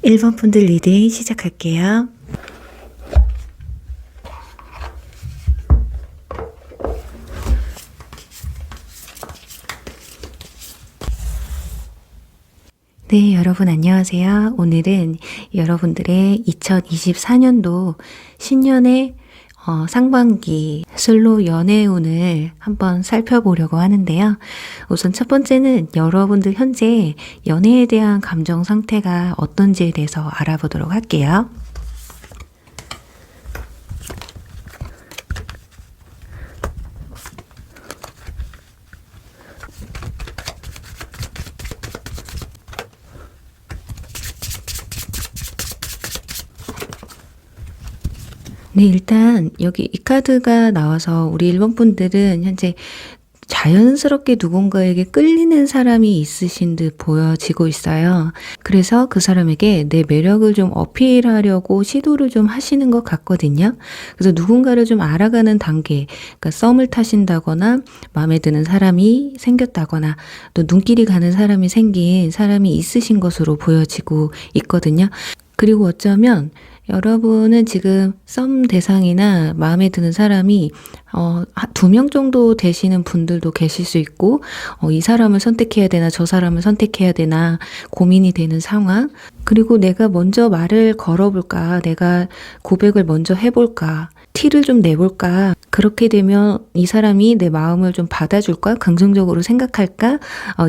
1번 분들 리딩 시작할게요. 네, 여러분 안녕하세요. 오늘은 여러분들의 2024년도 신년의 상반기 솔로 연애운을 한번 살펴보려고 하는데요. 우선 첫 번째는 여러분들 현재 연애에 대한 감정 상태가 어떤지에 대해서 알아보도록 할게요. 네, 일단 여기 이 카드가 나와서 우리 1번 분들은 현재 자연스럽게 누군가에게 끌리는 사람이 있으신 듯 보여지고 있어요. 그래서 그 사람에게 내 매력을 좀 어필하려고 시도를 좀 하시는 것 같거든요. 그래서 누군가를 좀 알아가는 단계, 그러니까 썸을 타신다거나 마음에 드는 사람이 생겼다거나 또 눈길이 가는 사람이 생긴 사람이 있으신 것으로 보여지고 있거든요. 그리고 어쩌면 여러분은 지금 썸 대상이나 마음에 드는 사람이 2명 정도 되시는 분들도 계실 수 있고 이 사람을 선택해야 되나 저 사람을 선택해야 되나 고민이 되는 상황. 그리고 내가 먼저 말을 걸어볼까, 내가 고백을 먼저 해볼까, 티를 좀 내볼까, 그렇게 되면 이 사람이 내 마음을 좀 받아줄까, 긍정적으로 생각할까,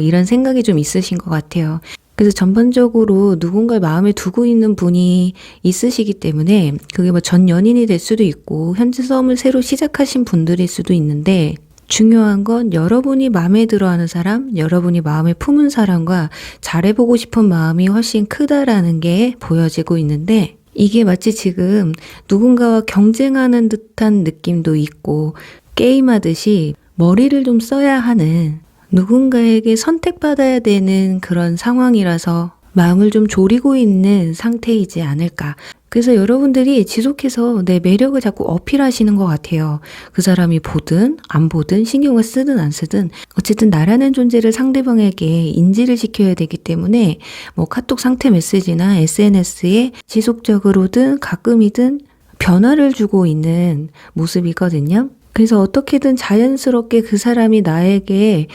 이런 생각이 좀 있으신 것 같아요. 그래서 전반적으로 누군가를 마음에 두고 있는 분이 있으시기 때문에 그게 뭐 전 연인이 될 수도 있고 현재 썸을 새로 시작하신 분들일 수도 있는데, 중요한 건 여러분이 마음에 들어하는 사람, 여러분이 마음에 품은 사람과 잘해보고 싶은 마음이 훨씬 크다라는 게 보여지고 있는데, 이게 마치 지금 누군가와 경쟁하는 듯한 느낌도 있고 게임하듯이 머리를 좀 써야 하는, 누군가에게 선택받아야 되는 그런 상황이라서 마음을 좀 졸이고 있는 상태이지 않을까. 그래서 여러분들이 지속해서 내 매력을 자꾸 어필하시는 것 같아요. 그 사람이 보든 안 보든 신경을 쓰든 안 쓰든 어쨌든 나라는 존재를 상대방에게 인지를 시켜야 되기 때문에 뭐 카톡 상태 메시지나 SNS에 지속적으로든 가끔이든 변화를 주고 있는 모습이거든요. 그래서 어떻게든 자연스럽게 그 사람이 나에게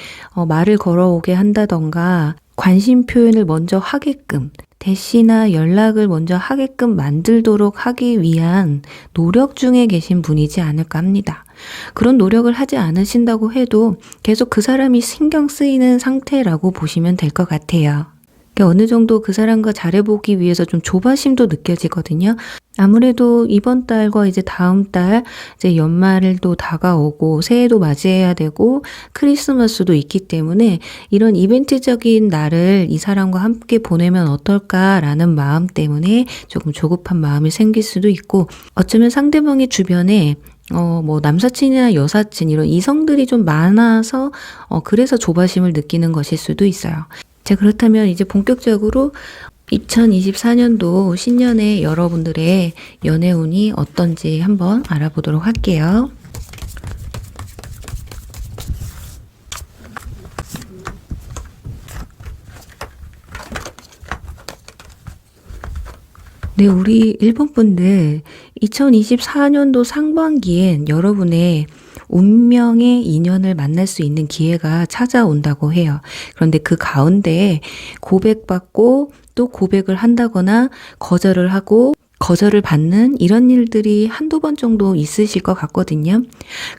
말을 걸어오게 한다던가 관심 표현을 먼저 하게끔, 대시나 연락을 먼저 하게끔 만들도록 하기 위한 노력 중에 계신 분이지 않을까 합니다. 그런 노력을 하지 않으신다고 해도 계속 그 사람이 신경 쓰이는 상태라고 보시면 될 것 같아요. 어느 정도 그 사람과 잘해보기 위해서 좀 조바심도 느껴지거든요. 아무래도 이번 달과 이제 다음 달 이제 연말도 다가오고 새해도 맞이해야 되고 크리스마스도 있기 때문에 이런 이벤트적인 날을 이 사람과 함께 보내면 어떨까라는 마음 때문에 조금 조급한 마음이 생길 수도 있고, 어쩌면 상대방의 주변에 뭐 남사친이나 여사친 이런 이성들이 좀 많아서 그래서 조바심을 느끼는 것일 수도 있어요. 자, 그렇다면 이제 본격적으로 2024년도 신년에 여러분들의 연애운이 어떤지 한번 알아보도록 할게요. 네, 우리 1번 분들 2024년도 상반기엔 여러분의 운명의 인연을 만날 수 있는 기회가 찾아온다고 해요. 그런데 그 가운데 고백받고 또 고백을 한다거나 거절을 하고 거절을 받는 이런 일들이 한두 번 정도 있으실 것 같거든요.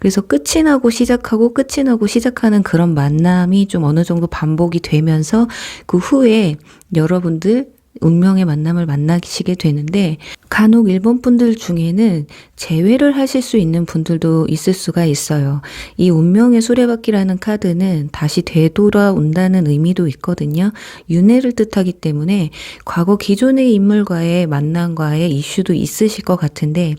그래서 끝이 나고 시작하고 끝이 나고 시작하는 그런 만남이 좀 어느 정도 반복이 되면서 그 후에 여러분들 운명의 만남을 만나시게 되는데, 간혹 1번 분들 중에는 재회를 하실 수 있는 분들도 있을 수가 있어요. 이 운명의 수레바퀴라는 카드는 다시 되돌아온다는 의미도 있거든요. 윤회를 뜻하기 때문에 과거 기존의 인물과의 만남과의 이슈도 있으실 것 같은데,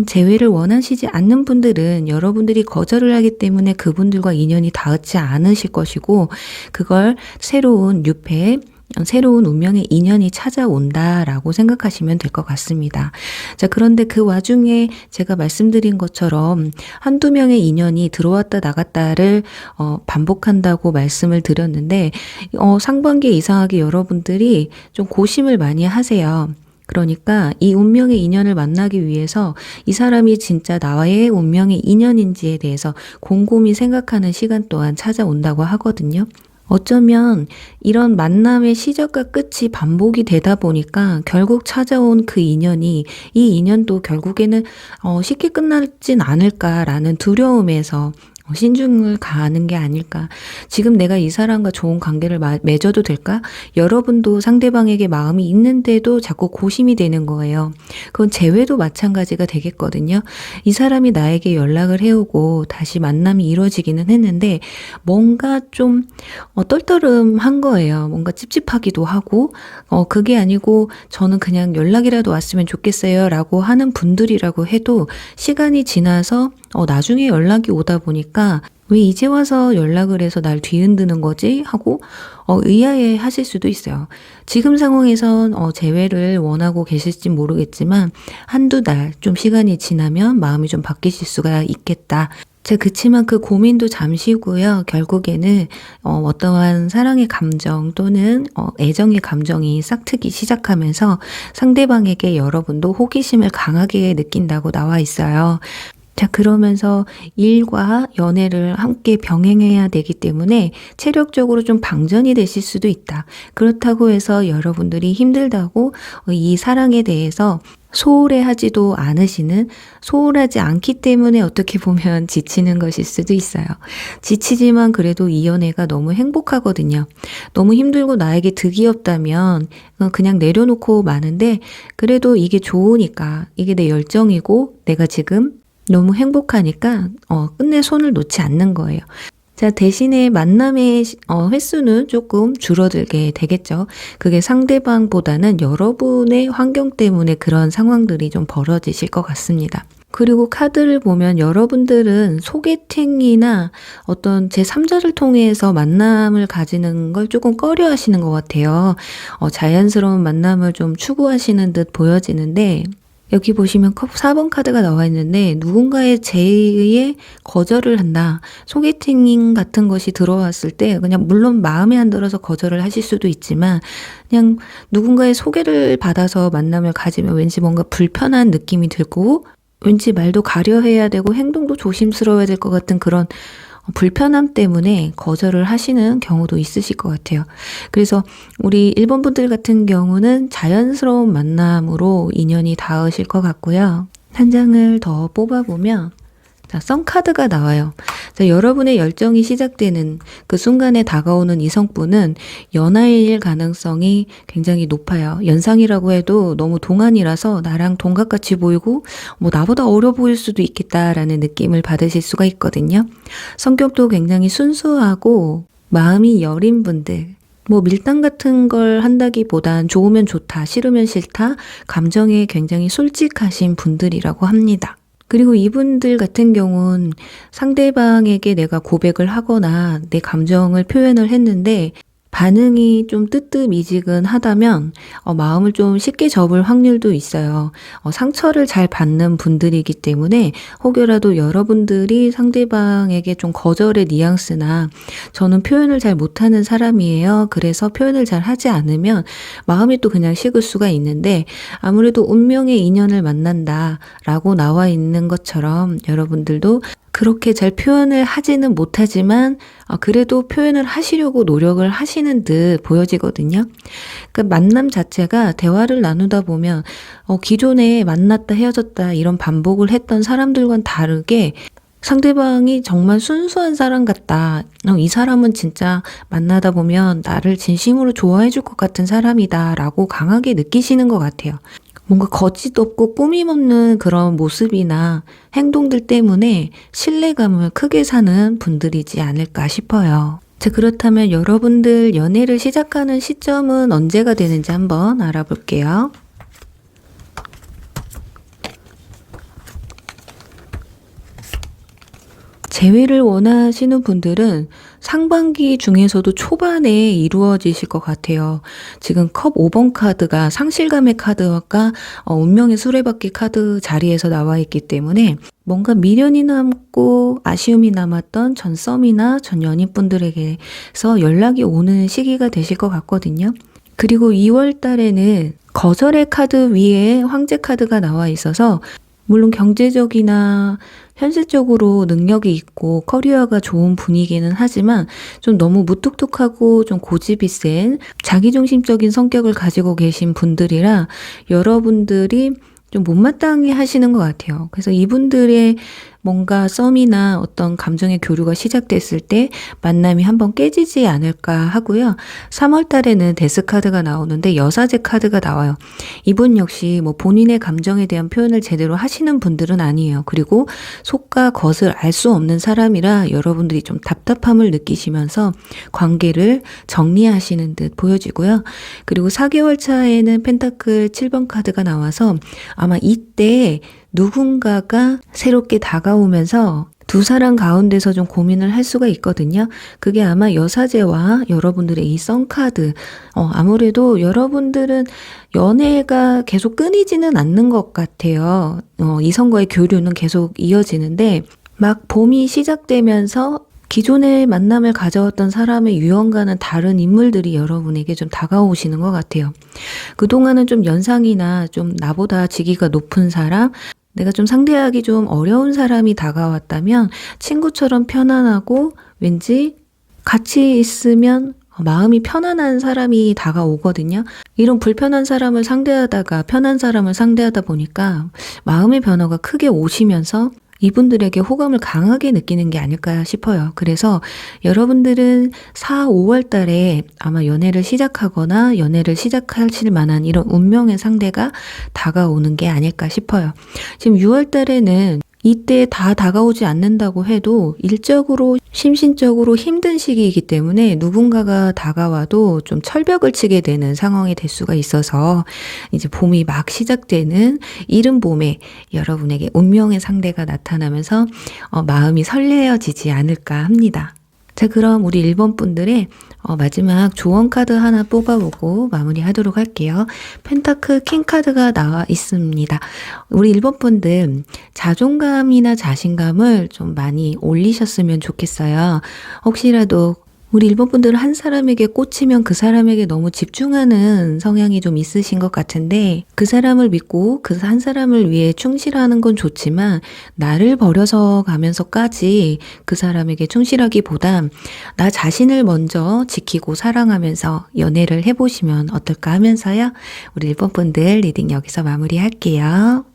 재회를 원하시지 않는 분들은 여러분들이 거절을 하기 때문에 그분들과 인연이 닿지 않으실 것이고, 그걸 새로운 뉴페 새로운 운명의 인연이 찾아온다라고 생각하시면 될 것 같습니다. 자, 그런데 그 와중에 제가 말씀드린 것처럼 한두 명의 인연이 들어왔다 나갔다를 반복한다고 말씀을 드렸는데 상반기에 이상하게 여러분들이 좀 고심을 많이 하세요. 그러니까 이 운명의 인연을 만나기 위해서 이 사람이 진짜 나와의 운명의 인연인지에 대해서 곰곰이 생각하는 시간 또한 찾아온다고 하거든요. 어쩌면 이런 만남의 시작과 끝이 반복이 되다 보니까 결국 찾아온 그 인연이 이 인연도 결국에는 쉽게 끝나진 않을까라는 두려움에서 신중을 가하는 게 아닐까. 지금 내가 이 사람과 좋은 관계를 맺어도 될까? 여러분도 상대방에게 마음이 있는데도 자꾸 고심이 되는 거예요. 그건 재회도 마찬가지가 되겠거든요. 이 사람이 나에게 연락을 해오고 다시 만남이 이루어지기는 했는데 뭔가 좀 떨떠름한 거예요. 뭔가 찝찝하기도 하고 그게 아니고 저는 그냥 연락이라도 왔으면 좋겠어요 라고 하는 분들이라고 해도 시간이 지나서 나중에 연락이 오다 보니까 왜 이제 와서 연락을 해서 날 뒤흔드는 거지? 하고 의아해 하실 수도 있어요. 지금 상황에선 재회를 원하고 계실지 모르겠지만 한두 달 좀 시간이 지나면 마음이 좀 바뀌실 수가 있겠다. 그치만 그 고민도 잠시고요. 결국에는 어떠한 사랑의 감정 또는 애정의 감정이 싹트기 시작하면서 상대방에게 여러분도 호기심을 강하게 느낀다고 나와 있어요. 자, 그러면서 일과 연애를 함께 병행해야 되기 때문에 체력적으로 좀 방전이 되실 수도 있다. 그렇다고 해서 여러분들이 힘들다고 이 사랑에 대해서 소홀해하지도 않으시는, 소홀하지 않기 때문에 어떻게 보면 지치는 것일 수도 있어요. 지치지만 그래도 이 연애가 너무 행복하거든요. 너무 힘들고 나에게 득이 없다면 그냥 내려놓고 마는데 그래도 이게 좋으니까, 이게 내 열정이고 내가 지금 너무 행복하니까 끝내 손을 놓지 않는 거예요. 자, 대신에 만남의 횟수는 조금 줄어들게 되겠죠. 그게 상대방보다는 여러분의 환경 때문에 그런 상황들이 좀 벌어지실 것 같습니다. 그리고 카드를 보면 여러분들은 소개팅이나 어떤 제3자를 통해서 만남을 가지는 걸 조금 꺼려 하시는 것 같아요. 자연스러운 만남을 좀 추구하시는 듯 보여지는데 여기 보시면 4번 카드가 나와 있는데 누군가의 제의에 거절을 한다. 소개팅 같은 것이 들어왔을 때 그냥 물론 마음에 안 들어서 거절을 하실 수도 있지만 그냥 누군가의 소개를 받아서 만남을 가지면 왠지 뭔가 불편한 느낌이 들고 왠지 말도 가려해야 되고 행동도 조심스러워야 될 것 같은 그런 불편함 때문에 거절을 하시는 경우도 있으실 것 같아요. 그래서 우리 1번 분들 같은 경우는 자연스러운 만남으로 인연이 닿으실 것 같고요. 한 장을 더 뽑아보면 자, 썬카드가 나와요. 자, 여러분의 열정이 시작되는 그 순간에 다가오는 이성분은 연하일 가능성이 굉장히 높아요. 연상이라고 해도 너무 동안이라서 나랑 동갑같이 보이고 나보다 어려 보일 수도 있겠다라는 느낌을 받으실 수가 있거든요. 성격도 굉장히 순수하고 마음이 여린 분들, 밀당 같은 걸 한다기보단 좋으면 좋다, 싫으면 싫다, 감정에 굉장히 솔직하신 분들이라고 합니다. 그리고 이분들 같은 경우는 상대방에게 내가 고백을 하거나 내 감정을 표현을 했는데 반응이 좀 뜨뜻미지근하다면 마음을 좀 쉽게 접을 확률도 있어요. 상처를 잘 받는 분들이기 때문에 혹여라도 여러분들이 상대방에게 좀 거절의 뉘앙스나 저는 표현을 잘 못하는 사람이에요. 그래서 표현을 잘 하지 않으면 마음이 또 그냥 식을 수가 있는데 아무래도 운명의 인연을 만난다라고 나와 있는 것처럼 여러분들도 그렇게 잘 표현을 하지는 못하지만 그래도 표현을 하시려고 노력을 하시는 듯 보여지거든요. 그 만남 자체가 대화를 나누다 보면 기존에 만났다 헤어졌다 이런 반복을 했던 사람들과는 다르게 상대방이 정말 순수한 사람 같다. 이 사람은 진짜 만나다 보면 나를 진심으로 좋아해 줄 것 같은 사람이다 라고 강하게 느끼시는 것 같아요. 뭔가 거짓 없고 꾸밈 없는 그런 모습이나 행동들 때문에 신뢰감을 크게 사는 분들이지 않을까 싶어요. 자, 그렇다면 여러분들 연애를 시작하는 시점은 언제가 되는지 한번 알아볼게요. 재회를 원하시는 분들은 상반기 중에서도 초반에 이루어지실 것 같아요. 지금 컵 5번 카드가 상실감의 카드가 운명의 수레바퀴 카드 자리에서 나와 있기 때문에 뭔가 미련이 남고 아쉬움이 남았던 전 썸이나 전 연인분들에게서 연락이 오는 시기가 되실 것 같거든요. 그리고 2월 달에는 거절의 카드 위에 황제 카드가 나와 있어서 물론 경제적이나 현실적으로 능력이 있고 커리어가 좋은 분이기는 하지만 좀 너무 무뚝뚝하고 좀 고집이 센 자기중심적인 성격을 가지고 계신 분들이라 여러분들이 좀 못마땅해 하시는 것 같아요. 그래서 이분들의 뭔가 썸이나 어떤 감정의 교류가 시작됐을 때 만남이 한번 깨지지 않을까 하고요. 3월 달에는 데스 카드가 나오는데 여사제 카드가 나와요. 이분 역시 뭐 본인의 감정에 대한 표현을 제대로 하시는 분들은 아니에요. 그리고 속과 겉을 알 수 없는 사람이라 여러분들이 좀 답답함을 느끼시면서 관계를 정리하시는 듯 보여지고요. 그리고 4개월 차에는 펜타클 7번 카드가 나와서 아마 이때 누군가가 새롭게 다가오면서 두 사람 가운데서 좀 고민을 할 수가 있거든요. 그게 아마 여사제와 여러분들의 이 썸카드. 아무래도 여러분들은 연애가 계속 끊이지는 않는 것 같아요. 이성과의 교류는 계속 이어지는데 막 봄이 시작되면서 기존의 만남을 가져왔던 사람의 유형과는 다른 인물들이 여러분에게 좀 다가오시는 것 같아요. 그동안은 좀 연상이나 좀 나보다 직위가 높은 사람, 내가 좀 상대하기 좀 어려운 사람이 다가왔다면 친구처럼 편안하고 왠지 같이 있으면 마음이 편안한 사람이 다가오거든요. 이런 불편한 사람을 상대하다가 편한 사람을 상대하다 보니까 마음의 변화가 크게 오시면서 이분들에게 호감을 강하게 느끼는 게 아닐까 싶어요. 그래서 여러분들은 4, 5월 달에 아마 연애를 시작하거나 연애를 시작하실 만한 이런 운명의 상대가 다가오는 게 아닐까 싶어요. 지금 6월 달에는 이때 다 다가오지 않는다고 해도 일적으로 심신적으로 힘든 시기이기 때문에 누군가가 다가와도 좀 철벽을 치게 되는 상황이 될 수가 있어서 이제 봄이 막 시작되는 이른 봄에 여러분에게 운명의 상대가 나타나면서 마음이 설레어지지 않을까 합니다. 자, 그럼 우리 1번 분들의 마지막 조언 카드 하나 뽑아보고 마무리하도록 할게요. 펜타클 킹 카드가 나와 있습니다. 우리 1번 분들 자존감이나 자신감을 좀 많이 올리셨으면 좋겠어요. 혹시라도 우리 1번 분들은 한 사람에게 꽂히면 그 사람에게 너무 집중하는 성향이 좀 있으신 것 같은데 그 사람을 믿고 그 한 사람을 위해 충실하는 건 좋지만 나를 버려서 가면서까지 그 사람에게 충실하기보다 나 자신을 먼저 지키고 사랑하면서 연애를 해보시면 어떨까 하면서요. 우리 1번 분들 리딩 여기서 마무리할게요.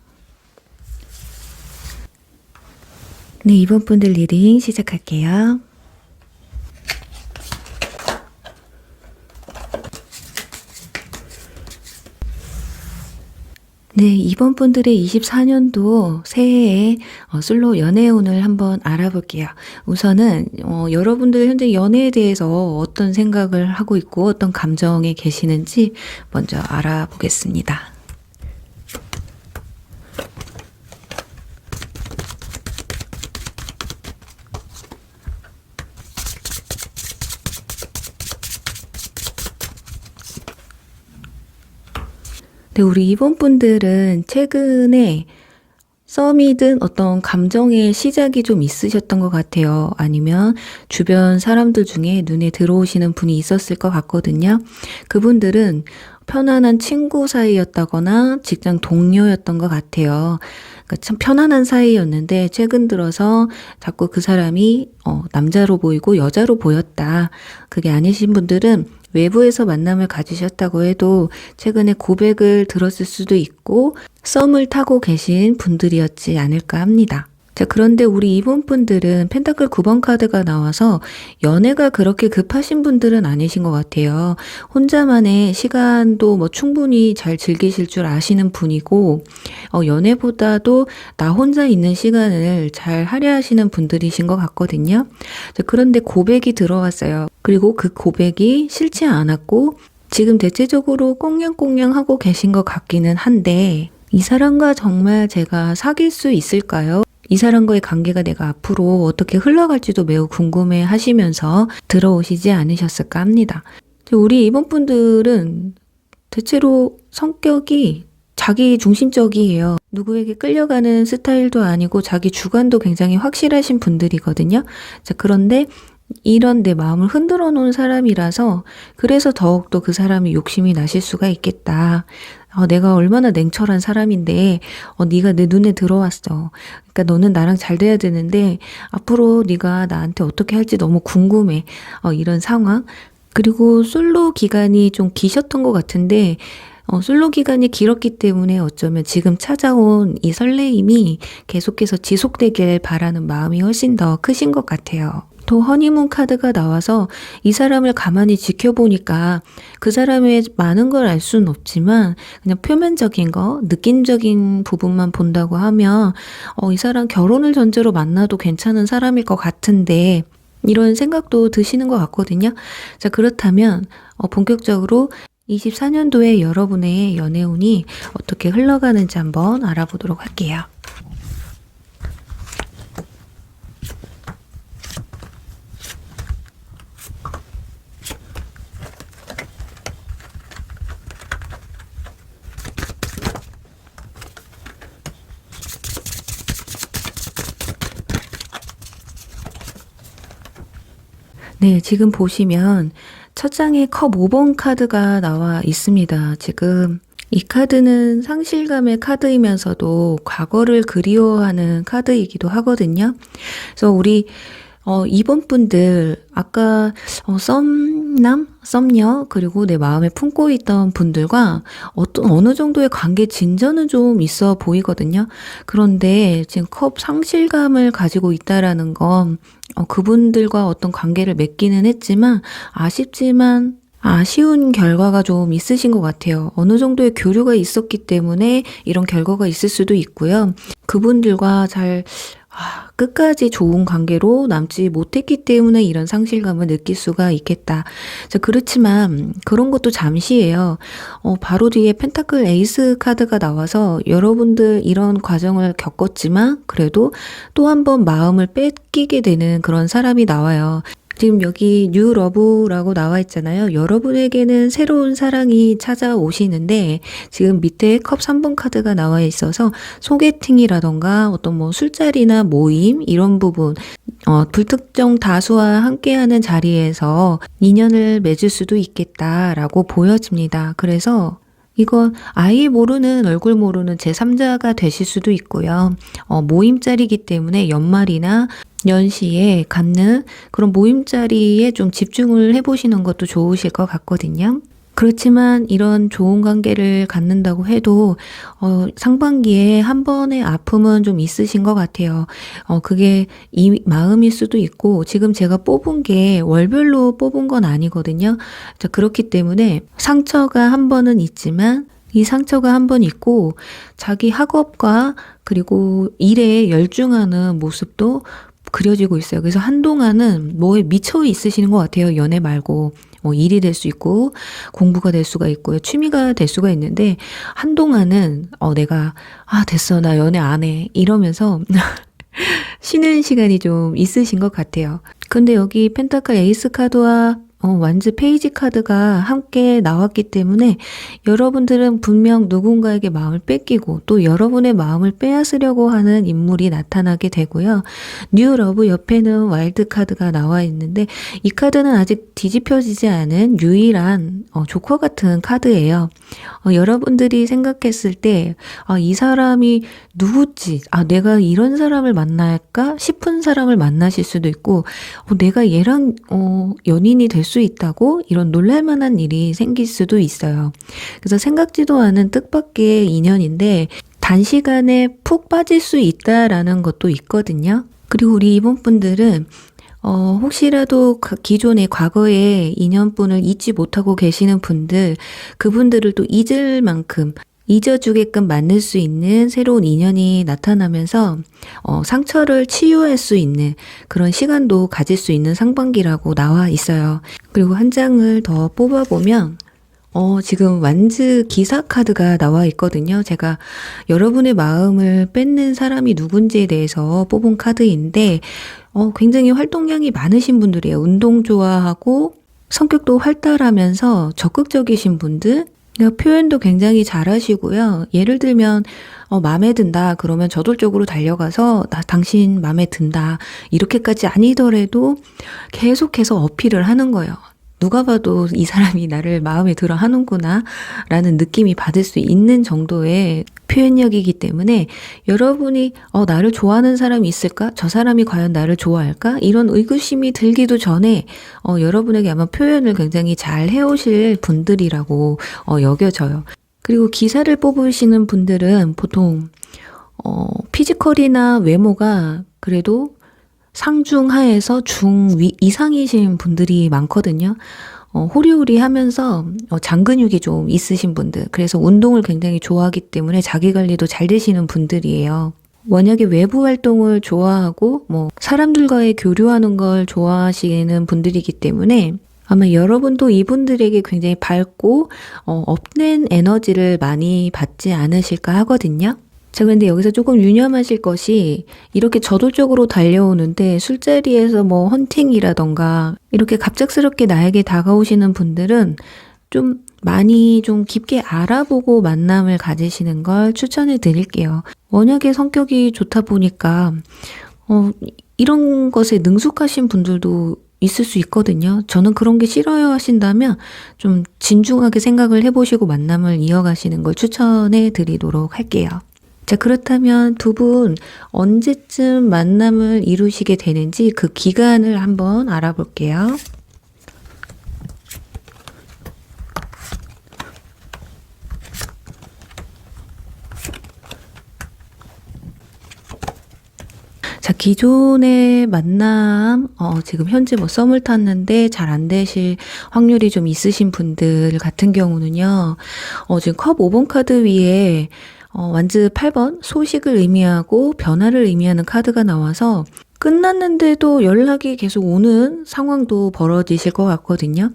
네, 2번 분들 리딩 시작할게요. 네, 이번 분들의 24년도 새해에 솔로 연애운을 한번 알아볼게요. 우선은 여러분들 현재 연애에 대해서 어떤 생각을 하고 있고 어떤 감정에 계시는지 먼저 알아보겠습니다. 네, 우리 이번 분들은 최근에 썸이든 어떤 감정의 시작이 좀 있으셨던 것 같아요. 아니면 주변 사람들 중에 눈에 들어오시는 분이 있었을 것 같거든요. 그분들은 편안한 친구 사이였다거나 직장 동료였던 것 같아요. 그러니까 참 편안한 사이였는데 최근 들어서 자꾸 그 사람이 남자로 보이고 여자로 보였다. 그게 아니신 분들은 외부에서 만남을 가지셨다고 해도 최근에 고백을 들었을 수도 있고 썸을 타고 계신 분들이었지 않을까 합니다. 자, 그런데 우리 이번 분들은 펜타클 9번 카드가 나와서 연애가 그렇게 급하신 분들은 아니신 것 같아요. 혼자만의 시간도 뭐 충분히 잘 즐기실 줄 아시는 분이고 연애보다도 나 혼자 있는 시간을 잘 할애하시는 분들이신 것 같거든요. 자, 그런데 고백이 들어왔어요. 그리고 그 고백이 싫지 않았고 지금 대체적으로 꽁냥꽁냥 하고 계신 것 같기는 한데 이 사람과 정말 제가 사귈 수 있을까요? 이 사람과의 관계가 내가 앞으로 어떻게 흘러갈지도 매우 궁금해 하시면서 들어오시지 않으셨을까 합니다. 우리 이번 분들은 대체로 성격이 자기 중심적이에요. 누구에게 끌려가는 스타일도 아니고 자기 주관도 굉장히 확실하신 분들이거든요. 자, 그런데 이런 내 마음을 흔들어 놓은 사람이라서 그래서 더욱더 그 사람이 욕심이 나실 수가 있겠다. 내가 얼마나 냉철한 사람인데 네가 내 눈에 들어왔어. 그러니까 너는 나랑 잘 돼야 되는데 앞으로 네가 나한테 어떻게 할지 너무 궁금해. 이런 상황. 그리고 솔로 기간이 좀 기셨던 것 같은데 솔로 기간이 길었기 때문에 어쩌면 지금 찾아온 이 설레임이 계속해서 지속되길 바라는 마음이 훨씬 더 크신 것 같아요. 또 허니문 카드가 나와서 이 사람을 가만히 지켜보니까 그 사람의 많은 걸 알 수는 없지만 그냥 표면적인 거, 느낌적인 부분만 본다고 하면 이 사람 결혼을 전제로 만나도 괜찮은 사람일 것 같은데 이런 생각도 드시는 것 같거든요. 자, 그렇다면 본격적으로 24년도에 여러분의 연애운이 어떻게 흘러가는지 한번 알아보도록 할게요. 네, 지금 보시면 첫 장에 컵 5번 카드가 나와 있습니다. 지금 이 카드는 상실감의 카드이면서도 과거를 그리워하는 카드이기도 하거든요. 그래서 우리 2번 분들 아까 썸남, 썸녀 그리고 내 마음에 품고 있던 분들과 어느 정도의 관계 진전은 좀 있어 보이거든요. 그런데 지금 컵 상실감을 가지고 있다라는 건 그분들과 어떤 관계를 맺기는 했지만 아쉽지만 아쉬운 결과가 좀 있으신 것 같아요. 어느 정도의 교류가 있었기 때문에 이런 결과가 있을 수도 있고요. 그분들과 잘 끝까지 좋은 관계로 남지 못했기 때문에 이런 상실감을 느낄 수가 있겠다. 자, 그렇지만 그런 것도 잠시예요. 바로 뒤에 펜타클 에이스 카드가 나와서 여러분들 이런 과정을 겪었지만 그래도 또 한 번 마음을 뺏기게 되는 그런 사람이 나와요. 지금 여기 뉴 러브라고 나와 있잖아요. 여러분에게는 새로운 사랑이 찾아오시는데 지금 밑에 컵 3번 카드가 나와 있어서 소개팅이라던가 어떤 술자리나 모임 이런 부분 불특정 다수와 함께하는 자리에서 인연을 맺을 수도 있겠다라고 보여집니다. 그래서 이건 아예 모르는 얼굴 모르는 제3자가 되실 수도 있고요. 모임자리이기 때문에 연말이나 연시에 갖는 그런 모임자리에 좀 집중을 해보시는 것도 좋으실 것 같거든요. 그렇지만 이런 좋은 관계를 갖는다고 해도 상반기에 한 번의 아픔은 좀 있으신 것 같아요. 그게 이 마음일 수도 있고 지금 제가 뽑은 게 월별로 뽑은 건 아니거든요. 자, 그렇기 때문에 상처가 한 번은 있지만 이 상처가 한 번 있고 자기 학업과 그리고 일에 열중하는 모습도 그려지고 있어요. 그래서 한동안은 뭐에 미쳐 있으시는 것 같아요. 연애 말고. 일이 될 수 있고 공부가 될 수가 있고요. 취미가 될 수가 있는데 한동안은 내가 됐어 나 연애 안 해 이러면서 쉬는 시간이 좀 있으신 것 같아요. 근데 여기 펜타클 에이스 카드와 완즈 페이지 카드가 함께 나왔기 때문에 여러분들은 분명 누군가에게 마음을 뺏기고 또 여러분의 마음을 빼앗으려고 하는 인물이 나타나게 되고요. 뉴 러브 옆에는 와일드 카드가 나와 있는데 이 카드는 아직 뒤집혀지지 않은 유일한 조커 같은 카드예요. 여러분들이 생각했을 때 이 사람이 누구지? 내가 이런 사람을 만날까? 싶은 사람을 만나실 수도 있고 내가 얘랑 연인이 될 수 있다고 이런 놀랄만한 일이 생길 수도 있어요. 그래서 생각지도 않은 뜻밖의 인연인데 단시간에 푹 빠질 수 있다라는 것도 있거든요. 그리고 우리 이번 분들은 혹시라도 기존의 과거의 인연분을 잊지 못하고 계시는 분들, 그분들을 또 잊을 만큼 잊어주게끔 만들 수 있는 새로운 인연이 나타나면서 상처를 치유할 수 있는 그런 시간도 가질 수 있는 상반기라고 나와 있어요. 그리고 한 장을 더 뽑아보면 지금 완즈 기사 카드가 나와 있거든요. 제가 여러분의 마음을 뺏는 사람이 누군지에 대해서 뽑은 카드인데, 굉장히 활동량이 많으신 분들이에요. 운동 좋아하고, 성격도 활달하면서 적극적이신 분들, 표현도 굉장히 잘하시고요. 예를 들면, 마음에 든다. 그러면 저돌적으로 달려가서, 당신 마음에 든다. 이렇게까지 아니더라도 계속해서 어필을 하는 거예요. 누가 봐도 이 사람이 나를 마음에 들어 하는구나 라는 느낌이 받을 수 있는 정도의 표현력이기 때문에 여러분이 나를 좋아하는 사람이 있을까? 저 사람이 과연 나를 좋아할까? 이런 의구심이 들기도 전에 여러분에게 아마 표현을 굉장히 잘 해오실 분들이라고 여겨져요. 그리고 기사를 뽑으시는 분들은 보통 피지컬이나 외모가 그래도 상중하에서 중위 이상이신 분들이 많거든요. 호리호리 하면서 장근육이 좀 있으신 분들, 그래서 운동을 굉장히 좋아하기 때문에 자기관리도 잘 되시는 분들이에요. 만약에 외부 활동을 좋아하고 사람들과의 교류하는 걸 좋아하시는 분들이기 때문에 아마 여러분도 이분들에게 굉장히 밝고 업된 에너지를 많이 받지 않으실까 하거든요. 자, 근데 여기서 조금 유념하실 것이 이렇게 저돌적으로 달려오는데 술자리에서 헌팅이라던가 이렇게 갑작스럽게 나에게 다가오시는 분들은 좀 많이 좀 깊게 알아보고 만남을 가지시는 걸 추천해 드릴게요. 워낙에 성격이 좋다 보니까 이런 것에 능숙하신 분들도 있을 수 있거든요. 저는 그런 게 싫어요 하신다면 좀 진중하게 생각을 해보시고 만남을 이어가시는 걸 추천해 드리도록 할게요. 자, 그렇다면 두 분 언제쯤 만남을 이루시게 되는지 그 기간을 한번 알아볼게요. 자, 기존의 만남, 지금 현재 썸을 탔는데 잘 안 되실 확률이 좀 있으신 분들 같은 경우는요, 지금 컵 5번 카드 위에 완즈 8번 소식을 의미하고 변화를 의미하는 카드가 나와서 끝났는데도 연락이 계속 오는 상황도 벌어지실 것 같거든요.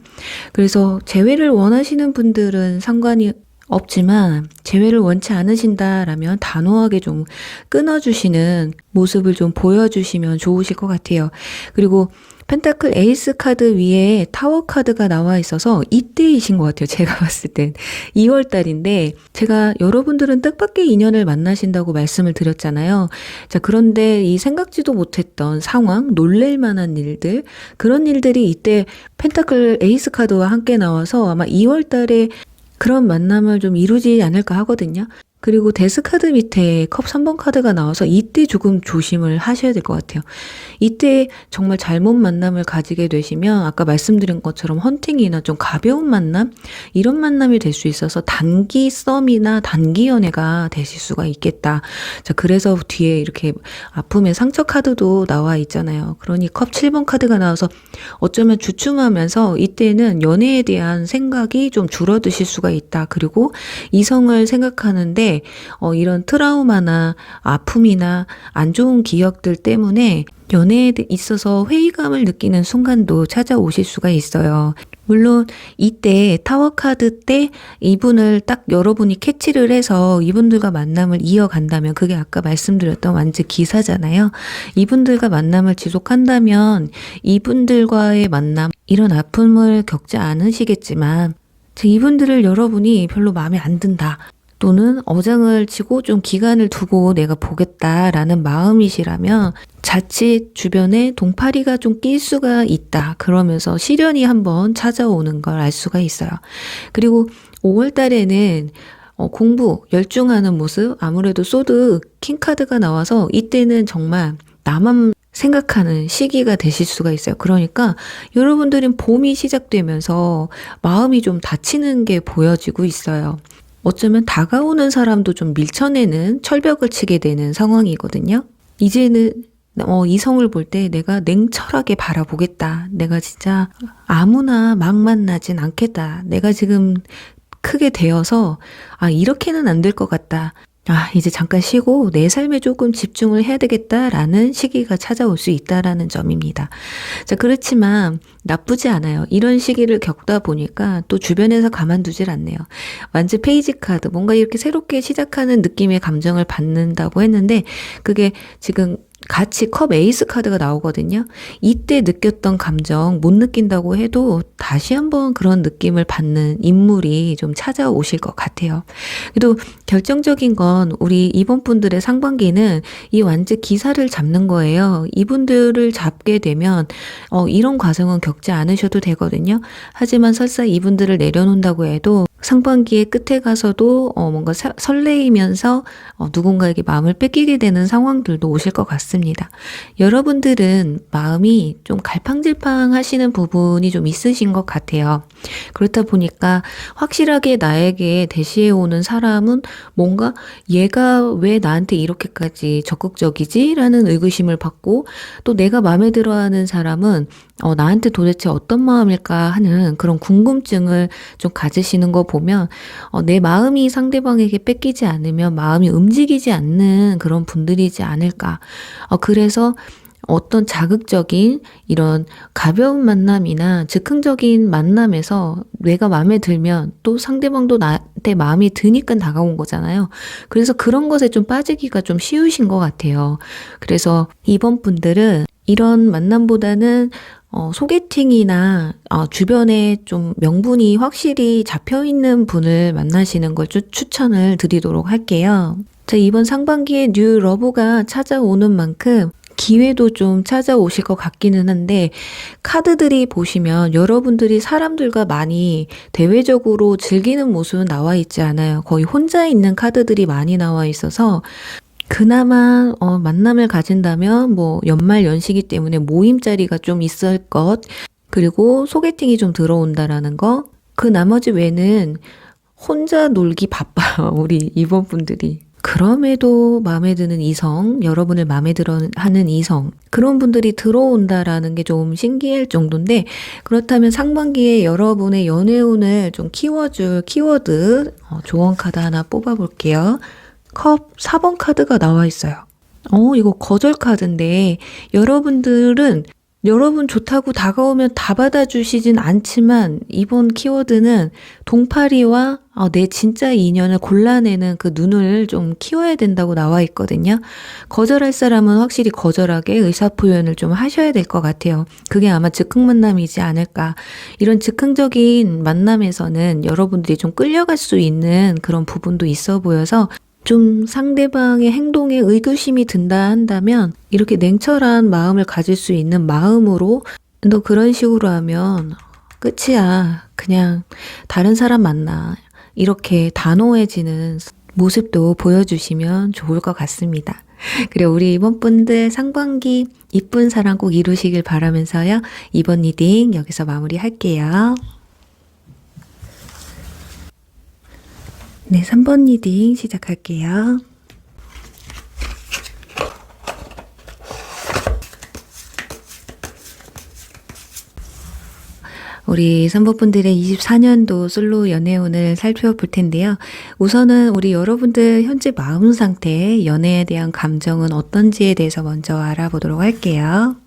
그래서 재회를 원하시는 분들은 상관이 없지만 재회를 원치 않으신다라면 단호하게 좀 끊어주시는 모습을 좀 보여주시면 좋으실 것 같아요. 그리고 펜타클 에이스 카드 위에 타워 카드가 나와 있어서 이때이신 것 같아요. 제가 봤을 땐 2월 달인데 제가 여러분들은 뜻밖의 인연을 만나신다고 말씀을 드렸잖아요. 자, 그런데 이 생각지도 못했던 상황, 놀랄 만한 일들, 그런 일들이 이때 펜타클 에이스 카드와 함께 나와서 아마 2월 달에 그런 만남을 좀 이루지 않을까 하거든요. 그리고 데스 카드 밑에 컵 3번 카드가 나와서 이때 조금 조심을 하셔야 될 것 같아요. 이때 정말 잘못 만남을 가지게 되시면 아까 말씀드린 것처럼 헌팅이나 좀 가벼운 만남? 이런 만남이 될 수 있어서 단기 썸이나 단기 연애가 되실 수가 있겠다. 자, 그래서 뒤에 이렇게 아픔의 상처 카드도 나와 있잖아요. 그러니 컵 7번 카드가 나와서 어쩌면 주춤하면서 이때는 연애에 대한 생각이 좀 줄어드실 수가 있다. 그리고 이성을 생각하는데 이런 트라우마나 아픔이나 안 좋은 기억들 때문에 연애에 있어서 회의감을 느끼는 순간도 찾아오실 수가 있어요. 물론 이때 타워 카드 때 이분을 딱 여러분이 캐치를 해서 이분들과 만남을 이어간다면 그게 아까 말씀드렸던 완즈 기사잖아요. 이분들과 만남을 지속한다면 이분들과의 만남, 이런 아픔을 겪지 않으시겠지만 이분들을 여러분이 별로 마음에 안 든다. 또는 어장을 치고 좀 기간을 두고 내가 보겠다라는 마음이시라면 자칫 주변에 동파리가 좀 낄 수가 있다. 그러면서 시련이 한번 찾아오는 걸 알 수가 있어요. 그리고 5월 달에는 공부, 열중하는 모습, 아무래도 소드, 킹카드가 나와서 이때는 정말 나만 생각하는 시기가 되실 수가 있어요. 그러니까 여러분들은 봄이 시작되면서 마음이 좀 다치는 게 보여지고 있어요. 어쩌면 다가오는 사람도 좀 밀쳐내는 철벽을 치게 되는 상황이거든요. 이제는 이성을 볼 때 내가 냉철하게 바라보겠다. 내가 진짜 아무나 막 만나진 않겠다. 내가 지금 크게 되어서 이렇게는 안 될 것 같다. 아, 이제 잠깐 쉬고 내 삶에 조금 집중을 해야 되겠다라는 시기가 찾아올 수 있다라는 점입니다. 자, 그렇지만 나쁘지 않아요. 이런 시기를 겪다 보니까 또 주변에서 가만두질 않네요. 완즈 페이지 카드, 뭔가 이렇게 새롭게 시작하는 느낌의 감정을 받는다고 했는데, 그게 지금 같이 컵 에이스 카드가 나오거든요. 이때 느꼈던 감정 못 느낀다고 해도 다시 한번 그런 느낌을 받는 인물이 좀 찾아오실 것 같아요. 그래도 결정적인 건 우리 이번 분들의 상반기는 이 완즈 기사를 잡는 거예요. 이분들을 잡게 되면 이런 과정은 겪지 않으셔도 되거든요. 하지만 설사 이분들을 내려놓는다고 해도 상반기의 끝에 가서도 뭔가 설레이면서 누군가에게 마음을 뺏기게 되는 상황들도 오실 것 같습니다. 여러분들은 마음이 좀 갈팡질팡 하시는 부분이 좀 있으신 것 같아요. 그렇다 보니까 확실하게 나에게 대시해 오는 사람은 뭔가 얘가 왜 나한테 이렇게까지 적극적이지? 라는 의구심을 받고, 또 내가 마음에 들어하는 사람은 나한테 도대체 어떤 마음일까 하는 그런 궁금증을 좀 가지시는 거 보면 내 마음이 상대방에게 뺏기지 않으면 마음이 움직이지 않는 그런 분들이지 않을까. 그래서 어떤 자극적인 이런 가벼운 만남이나 즉흥적인 만남에서 내가 마음에 들면 또 상대방도 나한테 마음이 드니까 다가온 거잖아요. 그래서 그런 것에 좀 빠지기가 좀 쉬우신 것 같아요. 그래서 이번 분들은 이런 만남보다는 소개팅이나 주변에 좀 명분이 확실히 잡혀있는 분을 만나시는 걸 추천을 드리도록 할게요. 자, 이번 상반기에 뉴 러브가 찾아오는 만큼 기회도 좀 찾아오실 것 같기는 한데, 카드들이 보시면 여러분들이 사람들과 많이 대외적으로 즐기는 모습은 나와 있지 않아요. 거의 혼자 있는 카드들이 많이 나와 있어서 그나마 만남을 가진다면 뭐 연말 연시기 때문에 모임 자리가 좀 있을 것, 그리고 소개팅이 좀 들어온다라는 거, 그 나머지 외는 혼자 놀기 바빠요. 우리 이번 분들이. 그럼에도 마음에 드는 이성, 여러분을 마음에 들어 하는 이성, 그런 분들이 들어온다라는 게 좀 신기할 정도인데, 그렇다면 상반기에 여러분의 연애운을 좀 키워줄 키워드 조언 카드 하나 뽑아볼게요. 컵 4번 카드가 나와 있어요. 이거 거절 카드인데, 여러분들은 여러분 좋다고 다가오면 다 받아주시진 않지만, 이번 키워드는 동파리와 내 진짜 인연을 골라내는 그 눈을 좀 키워야 된다고 나와 있거든요. 거절할 사람은 확실히 거절하게 의사표현을 좀 하셔야 될 것 같아요. 그게 아마 즉흥 만남이지 않을까. 이런 즉흥적인 만남에서는 여러분들이 좀 끌려갈 수 있는 그런 부분도 있어 보여서, 좀 상대방의 행동에 의구심이 든다 한다면 이렇게 냉철한 마음을 가질 수 있는 마음으로, 너 그런 식으로 하면 끝이야, 그냥 다른 사람 만나, 이렇게 단호해지는 모습도 보여주시면 좋을 것 같습니다. 그리고 우리 이번 분들 상반기 이쁜 사랑 꼭 이루시길 바라면서요, 이번 리딩 여기서 마무리할게요. 네, 3번 리딩 시작할게요. 우리 3번 분들의 24년도 솔로 연애운을 살펴볼 텐데요. 우선은 우리 여러분들 현재 마음 상태, 연애에 대한 감정은 어떤지에 대해서 먼저 알아보도록 할게요.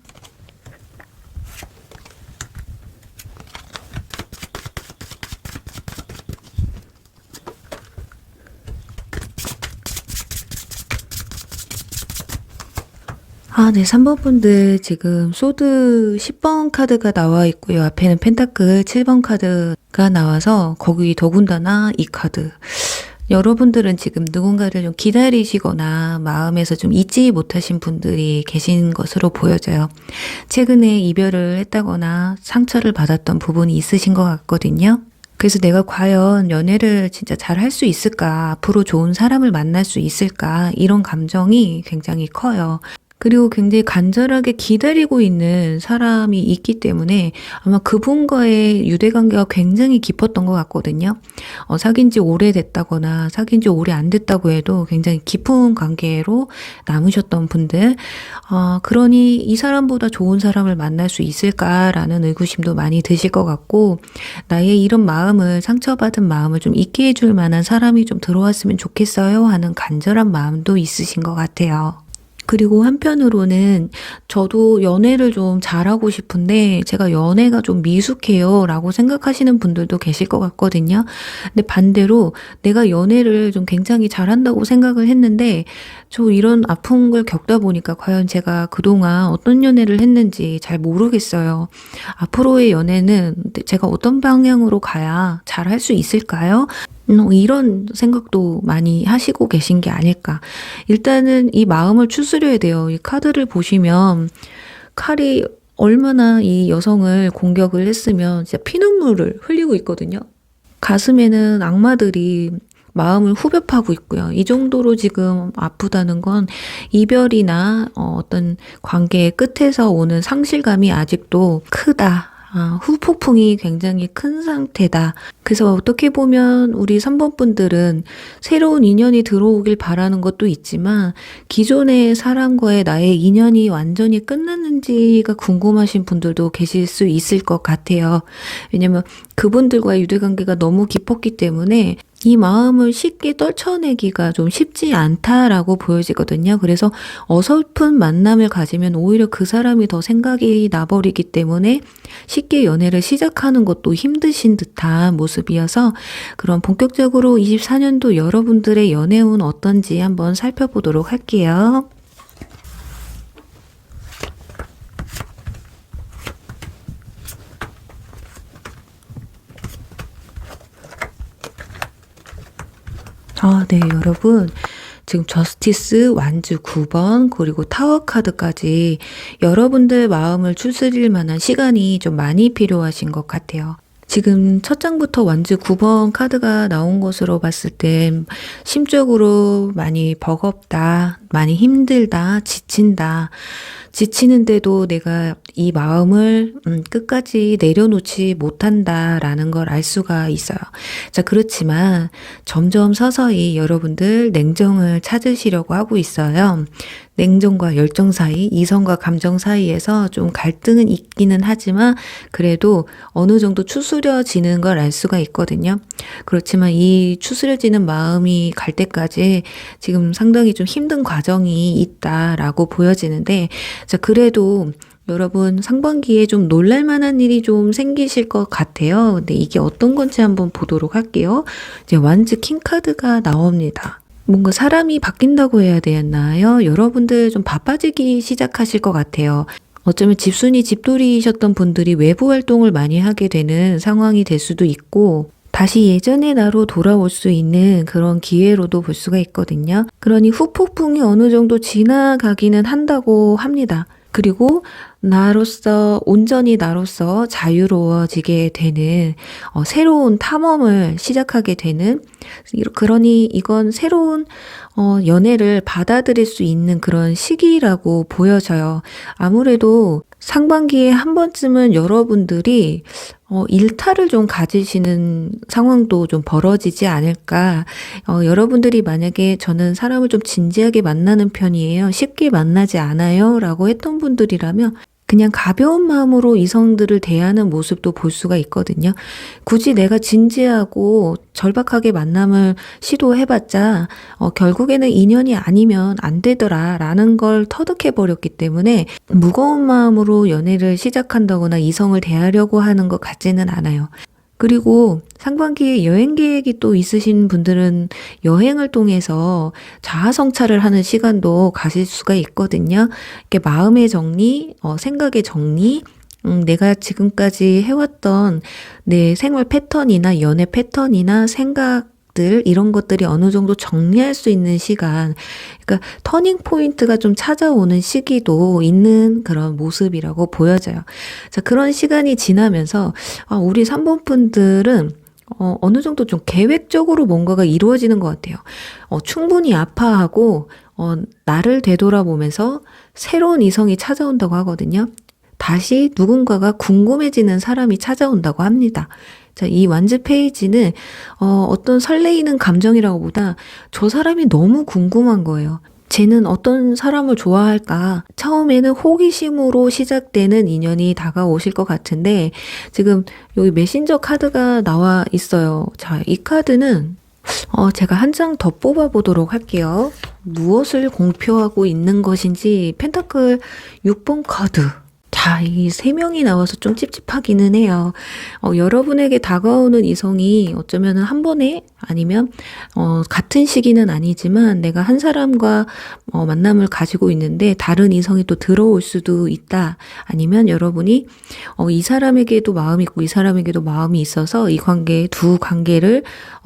네, 3번 분들 지금 소드 10번 카드가 나와 있고요. 앞에는 펜타클 7번 카드가 나와서 거기 더군다나 이 카드. 여러분들은 지금 누군가를 좀 기다리시거나 마음에서 좀 잊지 못하신 분들이 계신 것으로 보여져요. 최근에 이별을 했다거나 상처를 받았던 부분이 있으신 것 같거든요. 그래서 내가 과연 연애를 진짜 잘 할 수 있을까? 앞으로 좋은 사람을 만날 수 있을까? 이런 감정이 굉장히 커요. 그리고 굉장히 간절하게 기다리고 있는 사람이 있기 때문에 아마 그분과의 유대관계가 굉장히 깊었던 것 같거든요. 사귄 지 오래됐다거나 사귄 지 오래 안 됐다고 해도 굉장히 깊은 관계로 남으셨던 분들, 그러니 이 사람보다 좋은 사람을 만날 수 있을까라는 의구심도 많이 드실 것 같고, 나의 이런 마음을, 상처받은 마음을 좀 잊게 해줄 만한 사람이 좀 들어왔으면 좋겠어요 하는 간절한 마음도 있으신 것 같아요. 그리고 한편으로는 저도 연애를 좀 잘하고 싶은데 제가 연애가 좀 미숙해요 라고 생각하시는 분들도 계실 것 같거든요. 근데 반대로 내가 연애를 좀 굉장히 잘한다고 생각을 했는데 저 이런 아픈 걸 겪다 보니까 과연 제가 그동안 어떤 연애를 했는지 잘 모르겠어요. 앞으로의 연애는 제가 어떤 방향으로 가야 잘 할 수 있을까요? 이런 생각도 많이 하시고 계신 게 아닐까. 일단은 이 마음을 추스려야 돼요. 이 카드를 보시면 칼이 얼마나 이 여성을 공격을 했으면 진짜 피눈물을 흘리고 있거든요. 가슴에는 악마들이 마음을 후벼파고 있고요. 이 정도로 지금 아프다는 건 이별이나 어떤 관계의 끝에서 오는 상실감이 아직도 크다. 후폭풍이 굉장히 큰 상태다. 그래서 어떻게 보면 우리 3번 분들은 새로운 인연이 들어오길 바라는 것도 있지만 기존의 사람과의 나의 인연이 완전히 끝났는지가 궁금하신 분들도 계실 수 있을 것 같아요. 왜냐면 그분들과의 유대관계가 너무 깊었기 때문에 이 마음을 쉽게 떨쳐내기가 좀 쉽지 않다라고 보여지거든요. 그래서 어설픈 만남을 가지면 오히려 그 사람이 더 생각이 나버리기 때문에 쉽게 연애를 시작하는 것도 힘드신 듯한 모습이어서 그럼 본격적으로 24년도 여러분들의 연애운 어떤지 한번 살펴보도록 할게요. 네, 여러분. 지금 저스티스, 완주 9번, 그리고 타워 카드까지 여러분들 마음을 추스릴 만한 시간이 좀 많이 필요하신 것 같아요. 지금 첫 장부터 완주 9번 카드가 나온 것으로 봤을 땐 심적으로 많이 버겁다, 많이 힘들다, 지친다. 지치는데도 내가 이 마음을 끝까지 내려놓지 못한다라는 걸 알 수가 있어요. 자, 그렇지만 점점 서서히 여러분들 냉정을 찾으시려고 하고 있어요. 냉정과 열정 사이, 이성과 감정 사이에서 좀 갈등은 있기는 하지만 그래도 어느 정도 추스려지는 걸 알 수가 있거든요. 그렇지만 이 추스려지는 마음이 갈 때까지 지금 상당히 좀 힘든 과정이 있다라고 보여지는데, 자, 그래도 여러분 상반기에 좀 놀랄만한 일이 좀 생기실 것 같아요. 근데 이게 어떤 건지 한번 보도록 할게요. 이제 완즈 킹 카드가 나옵니다. 뭔가 사람이 바뀐다고 해야 되나요? 여러분들 좀 바빠지기 시작하실 것 같아요. 어쩌면 집순이 집돌이셨던 분들이 외부 활동을 많이 하게 되는 상황이 될 수도 있고, 다시 예전의 나로 돌아올 수 있는 그런 기회로도 볼 수가 있거든요. 그러니 후폭풍이 어느 정도 지나가기는 한다고 합니다. 그리고 온전히 나로서 자유로워지게 되는 새로운 탐험을 시작하게 되는, 그러니 이건 새로운 연애를 받아들일 수 있는 그런 시기라고 보여져요. 아무래도 상반기에 한 번쯤은 여러분들이 일탈을 좀 가지시는 상황도 좀 벌어지지 않을까. 여러분들이 만약에 저는 사람을 좀 진지하게 만나는 편이에요, 쉽게 만나지 않아요 라고 했던 분들이라면 그냥 가벼운 마음으로 이성들을 대하는 모습도 볼 수가 있거든요. 굳이 내가 진지하고 절박하게 만남을 시도해봤자 결국에는 인연이 아니면 안 되더라 라는 걸 터득해버렸기 때문에 무거운 마음으로 연애를 시작한다거나 이성을 대하려고 하는 것 같지는 않아요. 그리고 상반기에 여행 계획이 또 있으신 분들은 여행을 통해서 자아 성찰을 하는 시간도 가질 수가 있거든요. 이렇게 마음의 정리, 생각의 정리, 내가 지금까지 해왔던 내 생활 패턴이나 연애 패턴이나 생각들, 이런 것들이 어느 정도 정리할 수 있는 시간, 그러니까 터닝 포인트가 좀 찾아오는 시기도 있는 그런 모습이라고 보여져요. 자, 그런 시간이 지나면서 우리 3번 분들은 어느 정도 좀 계획적으로 뭔가가 이루어지는 것 같아요. 충분히 아파하고 나를 되돌아보면서 새로운 이성이 찾아온다고 하거든요. 다시 누군가가 궁금해지는 사람이 찾아온다고 합니다. 자, 이 완즈 페이지는 어떤 설레이는 감정이라고 보다 저 사람이 너무 궁금한 거예요. 쟤는 어떤 사람을 좋아할까? 처음에는 호기심으로 시작되는 인연이 다가오실 것 같은데 지금 여기 메신저 카드가 나와 있어요. 자, 이 카드는 제가 한 장 더 뽑아보도록 할게요. 무엇을 공표하고 있는 것인지 펜타클 6번 카드. 자, 이 세 명이 나와서 좀 찝찝하기는 해요. 여러분에게 다가오는 이성이 어쩌면 한 번에 아니면 같은 시기는 아니지만 내가 한 사람과 만남을 가지고 있는데 다른 이성이 또 들어올 수도 있다. 아니면 여러분이 이 사람에게도 마음이 있고 이 사람에게도 마음이 있어서 이 두 관계를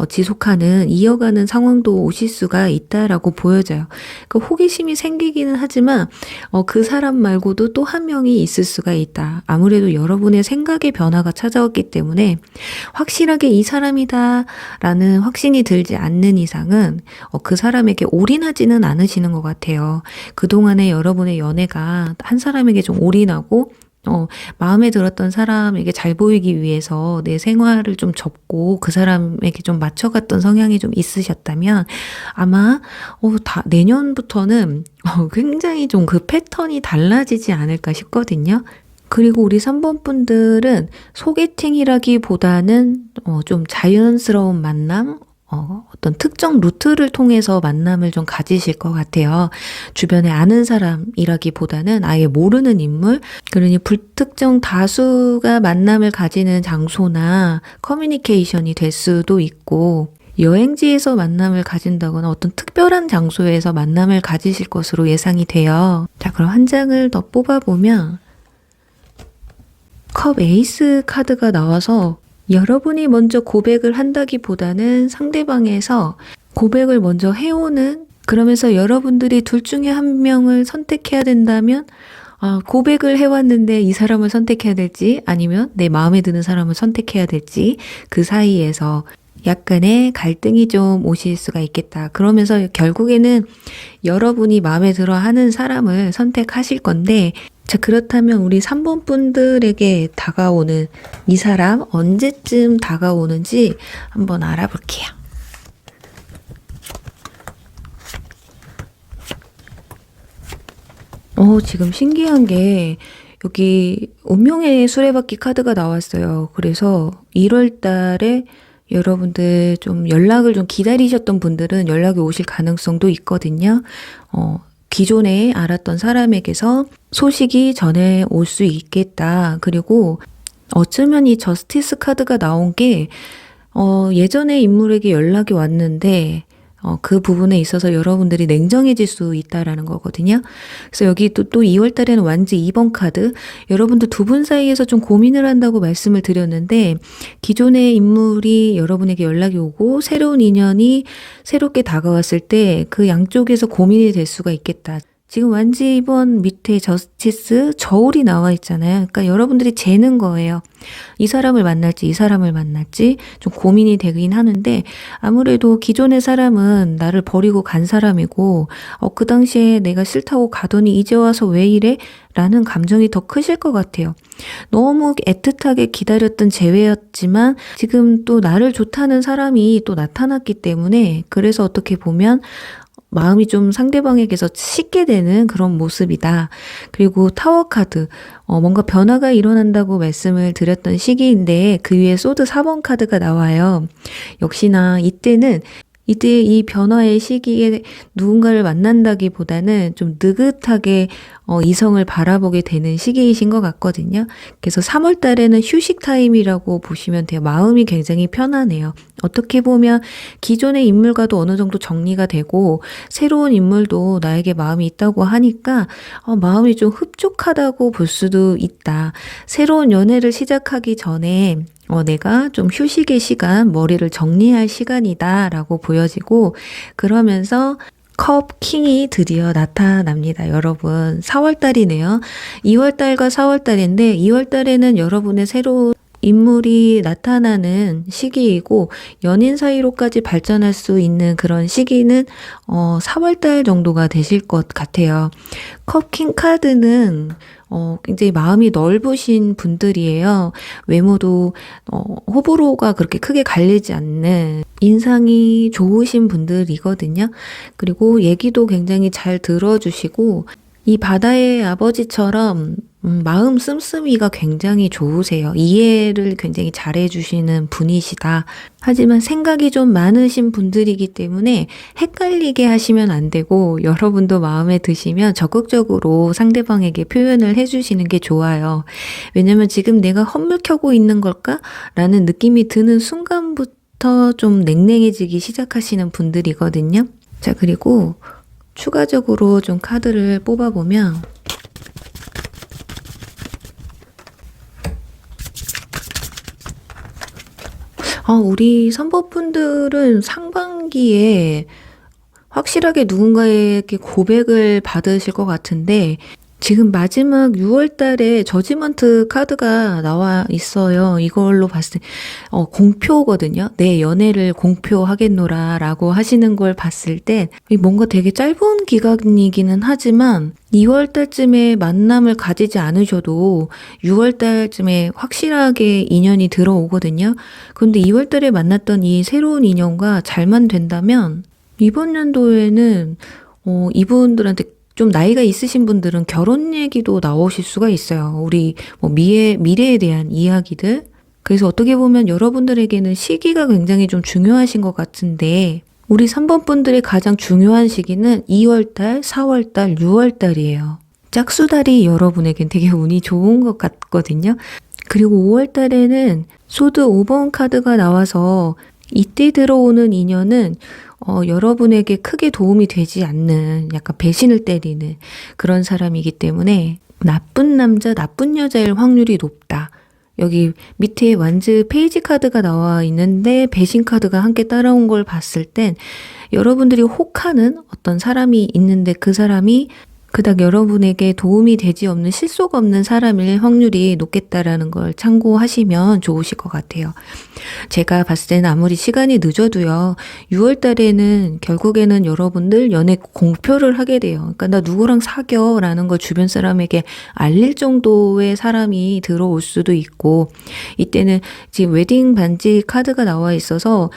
지속하는 이어가는 상황도 오실 수가 있다라고 보여져요. 그 호기심이 생기기는 하지만 그 사람 말고도 또 한 명이 있을 수가 있다. 아무래도 여러분의 생각의 변화가 찾아왔기 때문에 확실하게 이 사람이다 라는 확신이 들지 않는 이상은 그 사람에게 올인하지는 않으시는 것 같아요. 그동안에 여러분의 연애가 한 사람에게 좀 올인하고 마음에 들었던 사람에게 잘 보이기 위해서 내 생활을 좀 접고 그 사람에게 좀 맞춰갔던 성향이 좀 있으셨다면 아마 내년부터는 굉장히 좀 그 패턴이 달라지지 않을까 싶거든요. 그리고 우리 3번 분들은 소개팅이라기보다는 좀 자연스러운 만남, 어떤 특정 루트를 통해서 만남을 좀 가지실 것 같아요. 주변에 아는 사람이라기보다는 아예 모르는 인물, 그러니 불특정 다수가 만남을 가지는 장소나 커뮤니케이션이 될 수도 있고 여행지에서 만남을 가진다거나 어떤 특별한 장소에서 만남을 가지실 것으로 예상이 돼요. 자, 그럼 한 장을 더 뽑아보면 컵 에이스 카드가 나와서 여러분이 먼저 고백을 한다기보다는 상대방에서 고백을 먼저 해오는, 그러면서 여러분들이 둘 중에 한 명을 선택해야 된다면 고백을 해왔는데 이 사람을 선택해야 될지 아니면 내 마음에 드는 사람을 선택해야 될지 그 사이에서 약간의 갈등이 좀 오실 수가 있겠다. 그러면서 결국에는 여러분이 마음에 들어 하는 사람을 선택하실 건데, 자, 그렇다면 우리 3번 분들에게 다가오는 이 사람 언제쯤 다가오는지 한번 알아볼게요. 지금 신기한 게 여기 운명의 수레바퀴 카드가 나왔어요. 그래서 1월 달에 여러분들 좀 연락을 좀 기다리셨던 분들은 연락이 오실 가능성도 있거든요. 기존에 알았던 사람에게서 소식이 전해 올 수 있겠다. 그리고 어쩌면 이 저스티스 카드가 나온 게 예전의 인물에게 연락이 왔는데 그 부분에 있어서 여러분들이 냉정해질 수 있다라는 거거든요. 그래서 여기 또 2월 달에는 완즈 2번 카드, 여러분들 두 분 사이에서 좀 고민을 한다고 말씀을 드렸는데 기존의 인물이 여러분에게 연락이 오고 새로운 인연이 새롭게 다가왔을 때 그 양쪽에서 고민이 될 수가 있겠다. 지금 완즈 2번 밑에 저스티스 저울이 나와 있잖아요. 그러니까 여러분들이 재는 거예요. 이 사람을 만날지 이 사람을 만날지 좀 고민이 되긴 하는데 아무래도 기존의 사람은 나를 버리고 간 사람이고 그 당시에 내가 싫다고 가더니 이제 와서 왜 이래? 라는 감정이 더 크실 것 같아요. 너무 애틋하게 기다렸던 재회였지만 지금 또 나를 좋다는 사람이 또 나타났기 때문에 그래서 어떻게 보면 마음이 좀 상대방에게서 식게 되는 그런 모습이다. 그리고 타워 카드, 뭔가 변화가 일어난다고 말씀을 드렸던 시기인데 그 위에 소드 4번 카드가 나와요. 역시나 이때 이 변화의 시기에 누군가를 만난다기보다는 좀 느긋하게 이성을 바라보게 되는 시기이신 것 같거든요. 그래서 3월 달에는 휴식 타임이라고 보시면 돼요. 마음이 굉장히 편하네요. 어떻게 보면 기존의 인물과도 어느 정도 정리가 되고 새로운 인물도 나에게 마음이 있다고 하니까 마음이 좀 흡족하다고 볼 수도 있다. 새로운 연애를 시작하기 전에 내가 좀 휴식의 시간, 머리를 정리할 시간이다 라고 보여지고 그러면서 컵 킹이 드디어 나타납니다. 여러분 4월달이네요. 2월달과 4월달인데 2월달에는 여러분의 새로운 인물이 나타나는 시기이고 연인 사이로까지 발전할 수 있는 그런 시기는 4월달 정도가 되실 것 같아요. 컵킹 카드는 굉장히 마음이 넓으신 분들이에요. 외모도 호불호가 그렇게 크게 갈리지 않는 인상이 좋으신 분들이거든요. 그리고 얘기도 굉장히 잘 들어주시고 이 바다의 아버지처럼 마음 씀씀이가 굉장히 좋으세요. 이해를 굉장히 잘해주시는 분이시다. 하지만 생각이 좀 많으신 분들이기 때문에 헷갈리게 하시면 안 되고 여러분도 마음에 드시면 적극적으로 상대방에게 표현을 해주시는 게 좋아요. 왜냐면 지금 내가 헛물켜고 있는 걸까? 라는 느낌이 드는 순간부터 좀 냉랭해지기 시작하시는 분들이거든요. 자, 그리고 추가적으로 좀 카드를 뽑아보면 우리 선보분들은 상반기에 확실하게 누군가에게 고백을 받으실 것 같은데 지금 마지막 6월 달에 저지먼트 카드가 나와 있어요. 이걸로 봤을 때 공표거든요. 내 연애를 공표하겠노라 라고 하시는 걸 봤을 때 뭔가 되게 짧은 기간이기는 하지만 2월 달쯤에 만남을 가지지 않으셔도 6월 달쯤에 확실하게 인연이 들어오거든요. 그런데 2월 달에 만났던 이 새로운 인연과 잘만 된다면 이번 연도에는 이분들한테 좀 나이가 있으신 분들은 결혼 얘기도 나오실 수가 있어요. 우리 미래에 대한 이야기들. 그래서 어떻게 보면 여러분들에게는 시기가 굉장히 좀 중요하신 것 같은데 우리 3번 분들의 가장 중요한 시기는 2월달, 4월달, 6월달이에요. 짝수달이 여러분에겐 되게 운이 좋은 것 같거든요. 그리고 5월달에는 소드 5번 카드가 나와서 이때 들어오는 인연은 여러분에게 크게 도움이 되지 않는 약간 배신을 때리는 그런 사람이기 때문에 나쁜 남자, 나쁜 여자일 확률이 높다. 여기 밑에 완즈 페이지 카드가 나와 있는데 배신 카드가 함께 따라온 걸 봤을 땐 여러분들이 혹하는 어떤 사람이 있는데 그 사람이 그닥 여러분에게 도움이 되지 없는 실속 없는 사람일 확률이 높겠다라는 걸 참고하시면 좋으실 것 같아요. 제가 봤을 때는 아무리 시간이 늦어도요. 6월 달에는 결국에는 여러분들 연애 공표를 하게 돼요. 그러니까 나 누구랑 사겨 라는 걸 주변 사람에게 알릴 정도의 사람이 들어올 수도 있고 이때는 지금 웨딩 반지 카드가 나와 있어서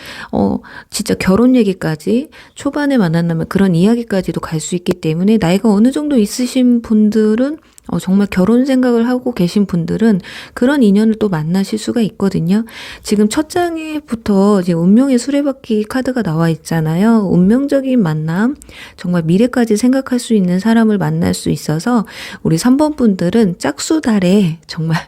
진짜 결혼 얘기까지 초반에 만난다면 그런 이야기까지도 갈 수 있기 때문에 나이가 어느 정도 있으신 분들은 정말 결혼 생각을 하고 계신 분들은 그런 인연을 또 만나실 수가 있거든요. 지금 첫 장에부터 이제 운명의 수레바퀴 카드가 나와 있잖아요. 운명적인 만남, 정말 미래까지 생각할 수 있는 사람을 만날 수 있어서 우리 3번 분들은 짝수달에 정말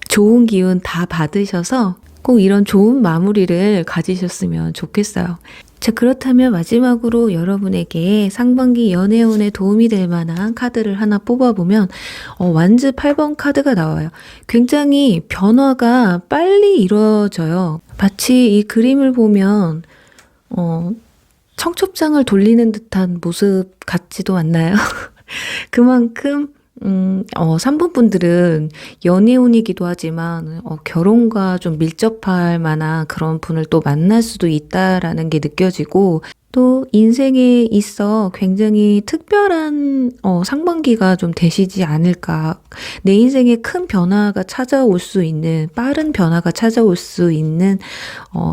좋은 기운 다 받으셔서 꼭 이런 좋은 마무리를 가지셨으면 좋겠어요. 자, 그렇다면 마지막으로 여러분에게 상반기 연애운에 도움이 될 만한 카드를 하나 뽑아보면 완즈 8번 카드가 나와요. 굉장히 변화가 빨리 이루어져요. 마치 이 그림을 보면 청첩장을 돌리는 듯한 모습 같지도 않나요? 그만큼 3번 분들은 연애운이기도 하지만 결혼과 좀 밀접할 만한 그런 분을 또 만날 수도 있다라는 게 느껴지고 또 인생에 있어 굉장히 특별한 상반기가 좀 되시지 않을까. 내 인생에 큰 변화가 찾아올 수 있는 빠른 변화가 찾아올 수 있는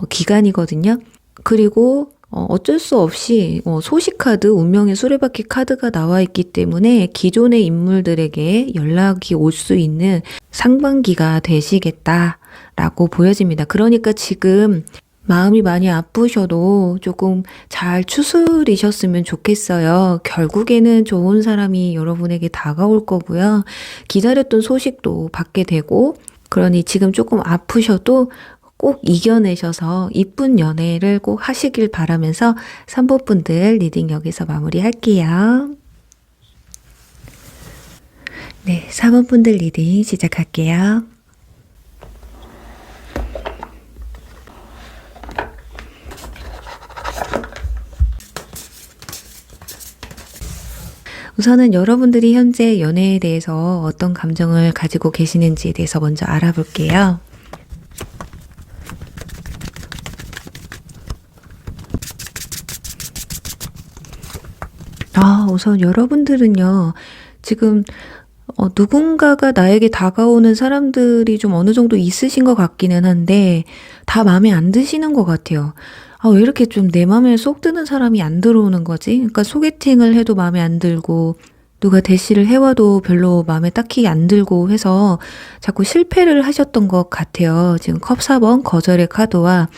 기간이거든요. 그리고 어쩔 수 없이 소식카드, 운명의 수레바퀴 카드가 나와 있기 때문에 기존의 인물들에게 연락이 올 수 있는 상반기가 되시겠다라고 보여집니다. 그러니까 지금 마음이 많이 아프셔도 조금 잘 추스리셨으면 좋겠어요. 결국에는 좋은 사람이 여러분에게 다가올 거고요. 기다렸던 소식도 받게 되고 그러니 지금 조금 아프셔도 꼭 이겨내셔서 이쁜 연애를 꼭 하시길 바라면서 3번 분들 리딩 여기서 마무리할게요. 네, 4번 분들 리딩 시작할게요. 우선은 여러분들이 현재 연애에 대해서 어떤 감정을 가지고 계시는지에 대해서 먼저 알아볼게요. 우선 여러분들은요, 지금 누군가가 나에게 다가오는 사람들이 좀 어느 정도 있으신 것 같기는 한데, 다 마음에 안 드시는 것 같아요. 왜 이렇게 좀 내 마음에 쏙 드는 사람이 안 들어오는 거지? 그러니까 소개팅을 해도 마음에 안 들고, 누가 대시를 해와도 별로 마음에 딱히 안 들고 해서 자꾸 실패를 하셨던 것 같아요. 지금 컵 4번 거절의 카드와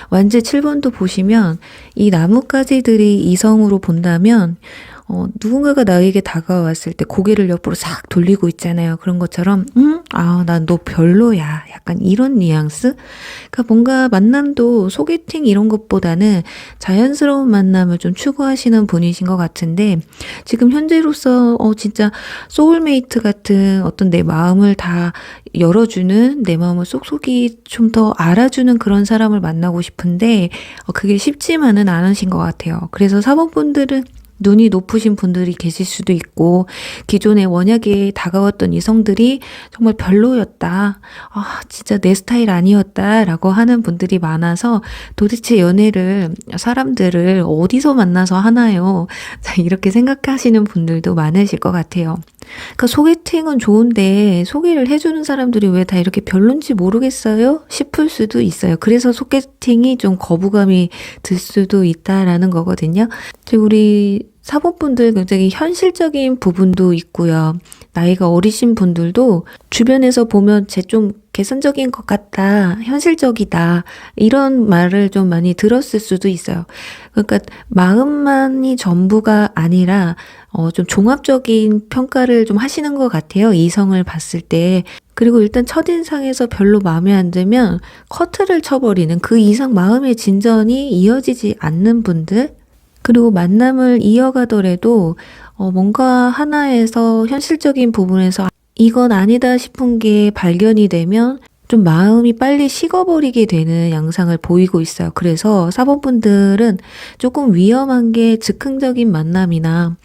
완제 7번도 보시면 이 나뭇가지들이 이성으로 본다면 누군가가 나에게 다가왔을 때 고개를 옆으로 싹 돌리고 있잖아요. 그런 것처럼 난 너 별로야. 약간 이런 뉘앙스? 그러니까 뭔가 만남도 소개팅 이런 것보다는 자연스러운 만남을 좀 추구하시는 분이신 것 같은데, 지금 현재로서 진짜 소울메이트 같은 어떤 내 마음을 다 열어주는, 내 마음을 쏙쏙이 좀 더 알아주는 그런 사람을 만나고 싶은데 그게 쉽지만은 않으신 것 같아요. 그래서 사모분들은 눈이 높으신 분들이 계실 수도 있고, 기존에 원약에 다가왔던 이성들이 정말 별로였다. 진짜 내 스타일 아니었다. 라고 하는 분들이 많아서 도대체 연애를, 사람들을 어디서 만나서 하나요? 이렇게 생각하시는 분들도 많으실 것 같아요. 그러니까 소개팅은 좋은데 소개를 해주는 사람들이 왜 다 이렇게 별론지 모르겠어요? 싶을 수도 있어요. 그래서 소개팅이 좀 거부감이 들 수도 있다라는 거거든요. 우리 사모분들 굉장히 현실적인 부분도 있고요. 나이가 어리신 분들도 주변에서 보면 쟤 좀 개선적인 것 같다, 현실적이다, 이런 말을 좀 많이 들었을 수도 있어요. 그러니까 마음만이 전부가 아니라 좀 종합적인 평가를 좀 하시는 것 같아요. 이성을 봤을 때. 그리고 일단 첫인상에서 별로 마음에 안 들면 커트를 쳐버리는, 그 이상 마음의 진전이 이어지지 않는 분들, 그리고 만남을 이어가더라도 뭔가 하나에서 현실적인 부분에서 이건 아니다 싶은 게 발견이 되면 좀 마음이 빨리 식어버리게 되는 양상을 보이고 있어요. 그래서 사모분들은 조금 위험한 게 즉흥적인 만남이나,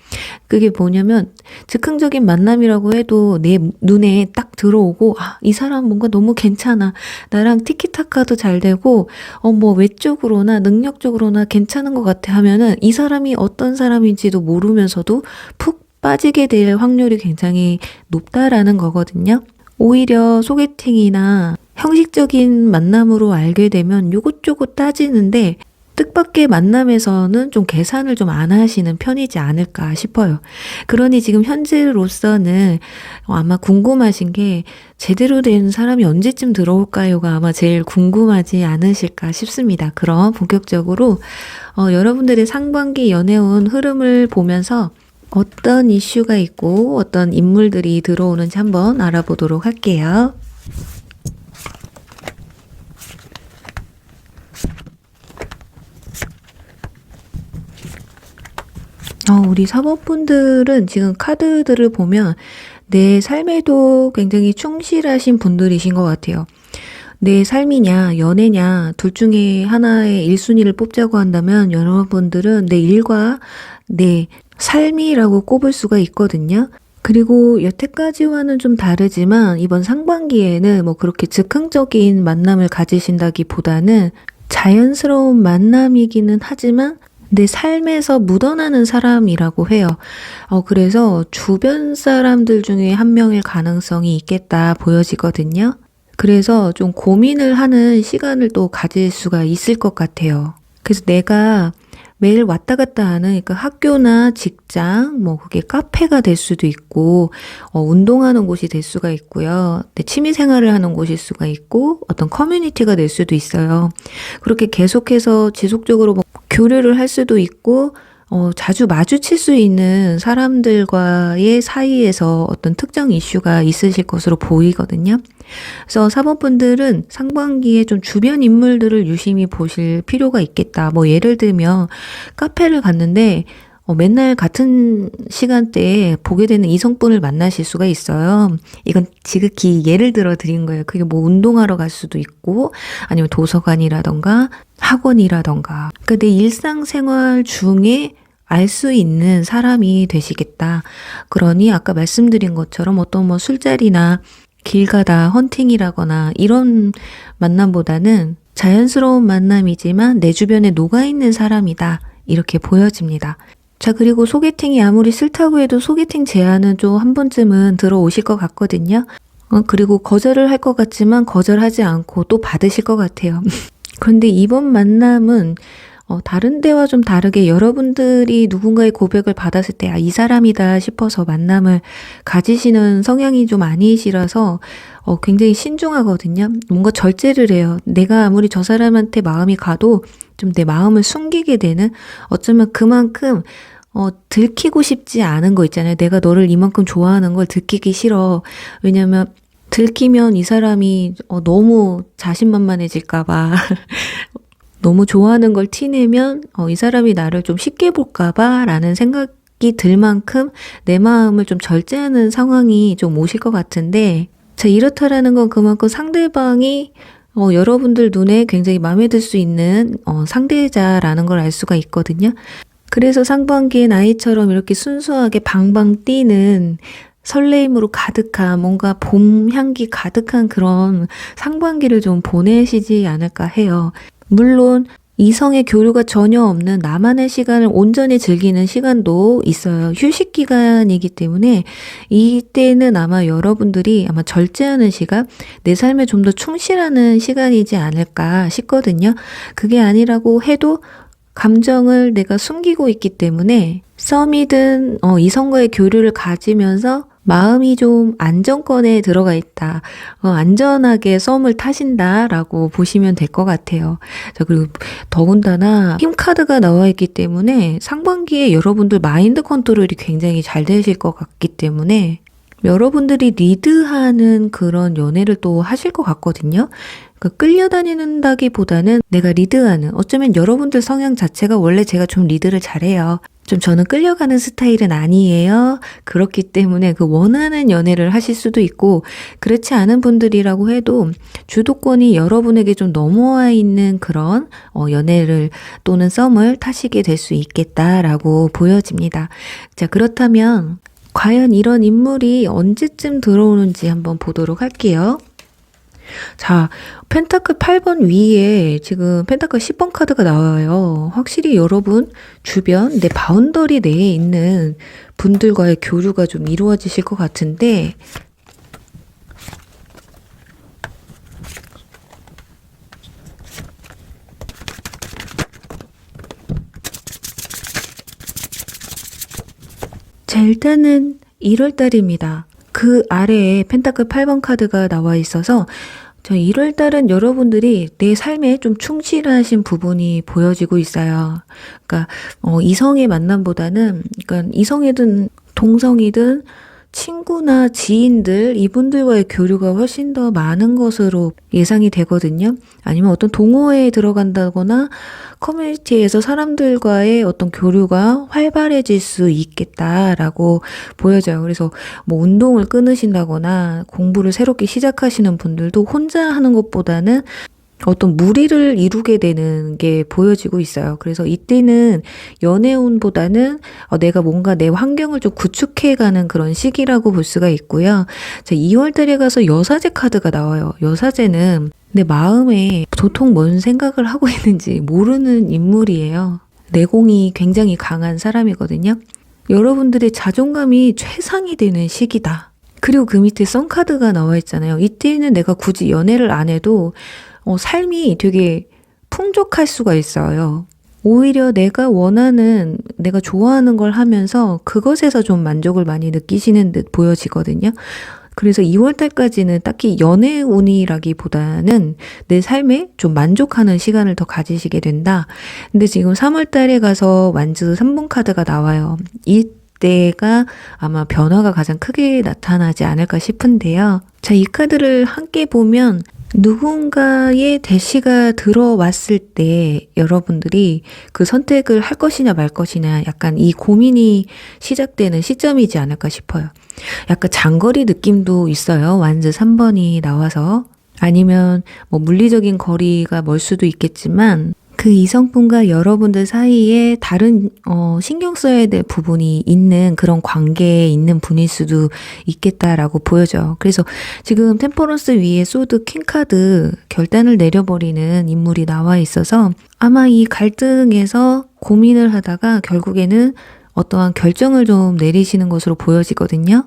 그게 뭐냐면 즉흥적인 만남이라고 해도 내 눈에 딱 들어오고 이 사람 뭔가 너무 괜찮아, 나랑 티키타카도 잘 되고 뭐 외적으로나 능력적으로나 괜찮은 것 같아 하면은 이 사람이 어떤 사람인지도 모르면서도 푹 빠지게 될 확률이 굉장히 높다라는 거거든요. 오히려 소개팅이나 형식적인 만남으로 알게 되면 요것저것 따지는데, 뜻밖의 만남에서는 좀 계산을 좀 안 하시는 편이지 않을까 싶어요. 그러니 지금 현재로서는 아마 궁금하신 게 제대로 된 사람이 언제쯤 들어올까요가 아마 제일 궁금하지 않으실까 싶습니다. 그럼 본격적으로 여러분들의 상반기 연애운 흐름을 보면서 어떤 이슈가 있고 어떤 인물들이 들어오는지 한번 알아보도록 할게요. 우리 사모분들은 지금 카드들을 보면 내 삶에도 굉장히 충실하신 분들이신 것 같아요. 내 삶이냐 연애냐 둘 중에 하나의 1순위를 뽑자고 한다면 여러분들은 내 일과 내 삶이라고 꼽을 수가 있거든요. 그리고 여태까지와는 좀 다르지만 이번 상반기에는 뭐 그렇게 즉흥적인 만남을 가지신다기보다는 자연스러운 만남이기는 하지만 내 삶에서 묻어나는 사람이라고 해요. 그래서 주변 사람들 중에 한 명일 가능성이 있겠다 보여지거든요. 그래서 좀 고민을 하는 시간을 또 가질 수가 있을 것 같아요. 그래서 내가 매일 왔다 갔다 하는, 그러니까 학교나 직장, 뭐 그게 카페가 될 수도 있고 운동하는 곳이 될 수가 있고요. 내 취미 생활을 하는 곳일 수가 있고 어떤 커뮤니티가 될 수도 있어요. 그렇게 계속해서 지속적으로 뭐 교류를 할 수도 있고 자주 마주칠 수 있는 사람들과의 사이에서 어떤 특정 이슈가 있으실 것으로 보이거든요. 그래서 사모분들은 상반기에 좀 주변 인물들을 유심히 보실 필요가 있겠다. 뭐 예를 들면 카페를 갔는데 맨날 같은 시간대에 보게 되는 이성분을 만나실 수가 있어요. 이건 지극히 예를 들어 드린 거예요. 그게 뭐 운동하러 갈 수도 있고 아니면 도서관이라던가 학원이라던가, 그러니까 내 일상생활 중에 알 수 있는 사람이 되시겠다. 그러니 아까 말씀드린 것처럼 어떤 뭐 술자리나 길 가다 헌팅이라거나 이런 만남보다는 자연스러운 만남이지만 내 주변에 녹아있는 사람이다. 이렇게 보여집니다. 자, 그리고 소개팅이 아무리 싫다고 해도 소개팅 제안은 좀 한 번쯤은 들어오실 것 같거든요. 그리고 거절을 할 것 같지만 거절하지 않고 또 받으실 것 같아요. 그런데 이번 만남은 다른 데와 좀 다르게 여러분들이 누군가의 고백을 받았을 때, 이 사람이다 싶어서 만남을 가지시는 성향이 좀 아니시라서 굉장히 신중하거든요. 뭔가 절제를 해요. 내가 아무리 저 사람한테 마음이 가도 좀 내 마음을 숨기게 되는, 어쩌면 그만큼 들키고 싶지 않은 거 있잖아요. 내가 너를 이만큼 좋아하는 걸 들키기 싫어. 왜냐면 들키면 이 사람이 너무 자신만만해질까봐 너무 좋아하는 걸 티내면 이 사람이 나를 좀 쉽게 볼까봐 라는 생각이 들 만큼 내 마음을 좀 절제하는 상황이 좀 오실 것 같은데, 자, 이렇다라는 건 그만큼 상대방이 여러분들 눈에 굉장히 마음에 들 수 있는 상대자라는 걸 알 수가 있거든요. 그래서 상반기에 나이처럼 이렇게 순수하게 방방 뛰는 설레임으로 가득한, 뭔가 봄 향기 가득한 그런 상반기를 좀 보내시지 않을까 해요. 물론 이성의 교류가 전혀 없는 나만의 시간을 온전히 즐기는 시간도 있어요. 휴식 기간이기 때문에 이때는 아마 여러분들이 아마 절제하는 시간, 내 삶에 좀 더 충실하는 시간이지 않을까 싶거든요. 그게 아니라고 해도 감정을 내가 숨기고 있기 때문에 썸이든 이성과의 교류를 가지면서 마음이 좀 안정권에 들어가 있다. 안전하게 썸을 타신다라고 보시면 될 것 같아요. 자, 그리고 더군다나 힘카드가 나와 있기 때문에 상반기에 여러분들 마인드 컨트롤이 굉장히 잘 되실 것 같기 때문에 여러분들이 리드하는 그런 연애를 또 하실 것 같거든요. 그러니까 끌려다니는다기보다는 내가 리드하는, 어쩌면 여러분들 성향 자체가 원래 제가 좀 리드를 잘해요. 좀 저는 끌려가는 스타일은 아니에요. 그렇기 때문에 그 원하는 연애를 하실 수도 있고, 그렇지 않은 분들이라고 해도 주도권이 여러분에게 좀 넘어와 있는 그런 연애를 또는 썸을 타시게 될 수 있겠다라고 보여집니다. 자, 그렇다면 과연 이런 인물이 언제쯤 들어오는지 한번 보도록 할게요. 자, 펜타클 8번 위에 지금 펜타클 10번 카드가 나와요. 확실히 여러분 주변 내 바운더리 내에 있는 분들과의 교류가 좀 이루어지실 것 같은데, 자, 일단은 1월달입니다. 그 아래에 펜타클 8번 카드가 나와 있어서 1월달은 여러분들이 내 삶에 좀 충실하신 부분이 보여지고 있어요. 그러니까 이성의 만남보다는, 그러니까 이성이든 동성이든 친구나 지인들, 이분들과의 교류가 훨씬 더 많은 것으로 예상이 되거든요. 아니면 어떤 동호회에 들어간다거나 커뮤니티에서 사람들과의 어떤 교류가 활발해질 수 있겠다라고 보여져요. 그래서 뭐 운동을 끊으신다거나 공부를 새롭게 시작하시는 분들도 혼자 하는 것보다는 어떤 무리를 이루게 되는 게 보여지고 있어요. 그래서 이때는 연애운보다는 내가 뭔가 내 환경을 좀 구축해가는 그런 시기라고 볼 수가 있고요. 자, 2월달에 가서 여사제 카드가 나와요. 여사제는 내 마음에 도통 뭔 생각을 하고 있는지 모르는 인물이에요. 내공이 굉장히 강한 사람이거든요. 여러분들의 자존감이 최상이 되는 시기다. 그리고 그 밑에 썬 카드가 나와 있잖아요. 이때는 내가 굳이 연애를 안 해도 삶이 되게 풍족할 수가 있어요. 오히려 내가 원하는, 내가 좋아하는 걸 하면서 그것에서 좀 만족을 많이 느끼시는 듯 보여지거든요. 그래서 2월달까지는 딱히 연애운이라기보다는 내 삶에 좀 만족하는 시간을 더 가지시게 된다. 근데 지금 3월달에 가서 완즈 3번 카드가 나와요. 이때가 아마 변화가 가장 크게 나타나지 않을까 싶은데요. 자, 이 카드를 함께 보면 누군가의 대시가 들어왔을 때 여러분들이 그 선택을 할 것이냐 말 것이냐, 약간 이 고민이 시작되는 시점이지 않을까 싶어요. 약간 장거리 느낌도 있어요. 완즈 3번이 나와서. 아니면 뭐 물리적인 거리가 멀 수도 있겠지만 그 이성분과 여러분들 사이에 다른 신경 써야 될 부분이 있는 그런 관계에 있는 분일 수도 있겠다라고 보여져요. 그래서 지금 템퍼런스 위에 소드 킹 카드, 결단을 내려버리는 인물이 나와 있어서 아마 이 갈등에서 고민을 하다가 결국에는 어떠한 결정을 좀 내리시는 것으로 보여지거든요.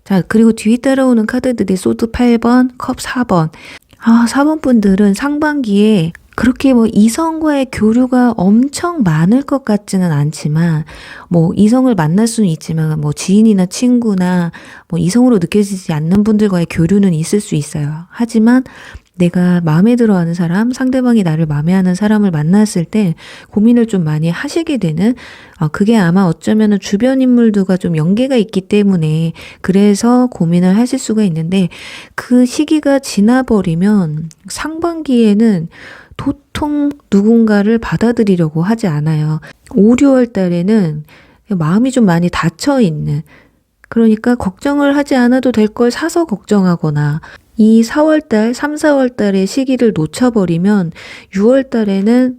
자, 그리고 뒤에 따라오는 카드들이 소드 8번, 컵 4번. 4번 분들은 상반기에 그렇게 뭐 이성과의 교류가 엄청 많을 것 같지는 않지만, 뭐 이성을 만날 수는 있지만, 뭐 지인이나 친구나 뭐 이성으로 느껴지지 않는 분들과의 교류는 있을 수 있어요. 하지만 내가 마음에 들어 하는 사람, 상대방이 나를 마음에 하는 사람을 만났을 때 고민을 좀 많이 하시게 되는, 그게 아마 어쩌면은 주변 인물들과 좀 연계가 있기 때문에 그래서 고민을 하실 수가 있는데, 그 시기가 지나버리면 상반기에는 도통 누군가를 받아들이려고 하지 않아요. 5, 6월 달에는 마음이 좀 많이 닫혀 있는, 그러니까 걱정을 하지 않아도 될 걸 사서 걱정하거나, 이 4월달, 3, 4월달의 시기를 놓쳐버리면 6월달에는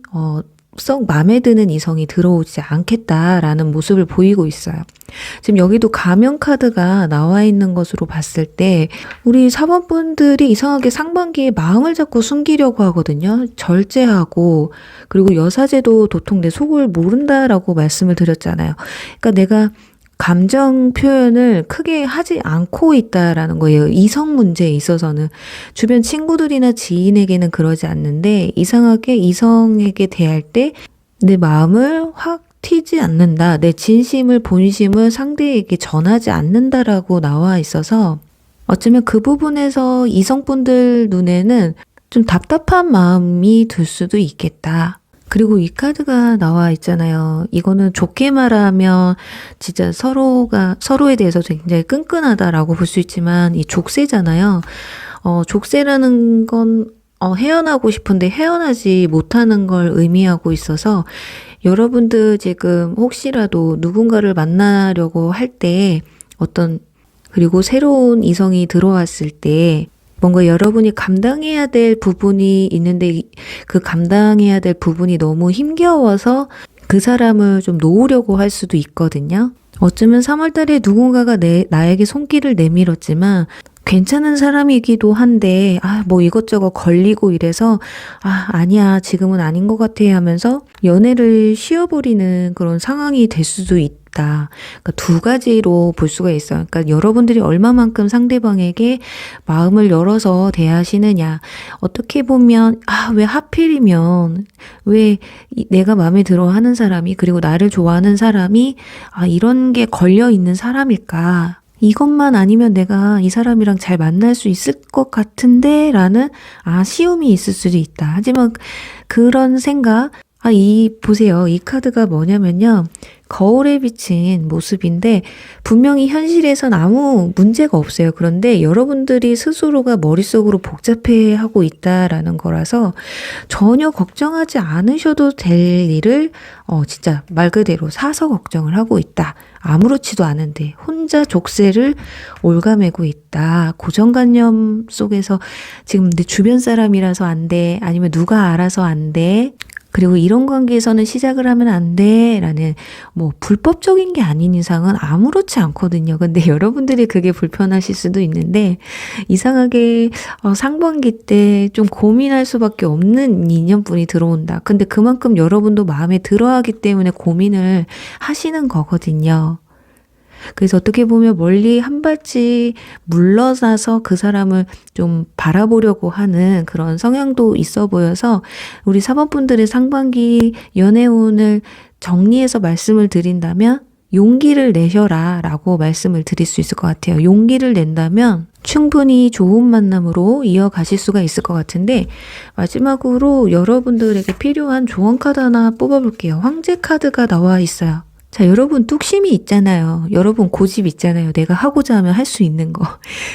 썩 마음에 드는 이성이 들어오지 않겠다라는 모습을 보이고 있어요. 지금 여기도 가면 카드가 나와 있는 것으로 봤을 때 우리 4번 분들이 이상하게 상반기에 마음을 자꾸 숨기려고 하거든요. 절제하고, 그리고 여사제도 도통 내 속을 모른다라고 말씀을 드렸잖아요. 그러니까 내가 감정 표현을 크게 하지 않고 있다라는 거예요. 이성 문제에 있어서는. 주변 친구들이나 지인에게는 그러지 않는데, 이상하게 이성에게 대할 때 내 마음을 확 튀지 않는다. 내 진심을, 본심을 상대에게 전하지 않는다라고 나와 있어서 어쩌면 그 부분에서 이성분들 눈에는 좀 답답한 마음이 들 수도 있겠다. 그리고 이 카드가 나와 있잖아요. 이거는 좋게 말하면 진짜 서로에 대해서 굉장히 끈끈하다라고 볼 수 있지만, 이 족쇄잖아요. 족쇄라는 건 헤어나고 싶은데 헤어나지 못하는 걸 의미하고 있어서, 여러분들 지금 혹시라도 누군가를 만나려고 할 때 그리고 새로운 이성이 들어왔을 때 뭔가 여러분이 감당해야 될 부분이 있는데, 그 감당해야 될 부분이 너무 힘겨워서 그 사람을 좀 놓으려고 할 수도 있거든요. 어쩌면 3월달에 누군가가 나에게 손길을 내밀었지만 괜찮은 사람이기도 한데, 뭐 이것저것 걸리고 이래서, 아니야, 지금은 아닌 것 같아 하면서 연애를 쉬어버리는 그런 상황이 될 수도 있다. 그러니까 두 가지로 볼 수가 있어요. 그러니까 여러분들이 얼마만큼 상대방에게 마음을 열어서 대하시느냐. 어떻게 보면, 왜 하필이면, 왜 내가 마음에 들어 하는 사람이, 그리고 나를 좋아하는 사람이, 이런 게 걸려 있는 사람일까. 이것만 아니면 내가 이 사람이랑 잘 만날 수 있을 것 같은데 라는 아쉬움이 있을 수도 있다. 하지만 그런 생각, 보세요. 이 카드가 뭐냐면요. 거울에 비친 모습인데 분명히 현실에선 아무 문제가 없어요. 그런데 여러분들이 스스로가 머릿속으로 복잡해하고 있다라는 거라서 전혀 걱정하지 않으셔도 될 일을 진짜 말 그대로 사서 걱정을 하고 있다. 아무렇지도 않은데 혼자 족쇄를 올가매고 있다. 고정관념 속에서 지금 내 주변 사람이라서 안 돼. 아니면 누가 알아서 안 돼. 그리고 이런 관계에서는 시작을 하면 안 돼. 라는 뭐 불법적인 게 아닌 이상은 아무렇지 않거든요. 근데 여러분들이 그게 불편하실 수도 있는데, 이상하게 상반기 때 좀 고민할 수밖에 없는 인연분이 들어온다. 근데 그만큼 여러분도 마음에 들어하기 때문에 고민을 하시는 거거든요. 그래서 어떻게 보면 멀리 한 발짝 물러나서 그 사람을 좀 바라보려고 하는 그런 성향도 있어 보여서, 우리 4번 분들의 상반기 연애운을 정리해서 말씀을 드린다면 용기를 내셔라 라고 말씀을 드릴 수 있을 것 같아요. 용기를 낸다면 충분히 좋은 만남으로 이어가실 수가 있을 것 같은데, 마지막으로 여러분들에게 필요한 조언 카드 하나 뽑아볼게요. 황제 카드가 나와 있어요. 자, 여러분 뚝심이 있잖아요. 여러분 고집 있잖아요. 내가 하고자 하면 할 수 있는 거.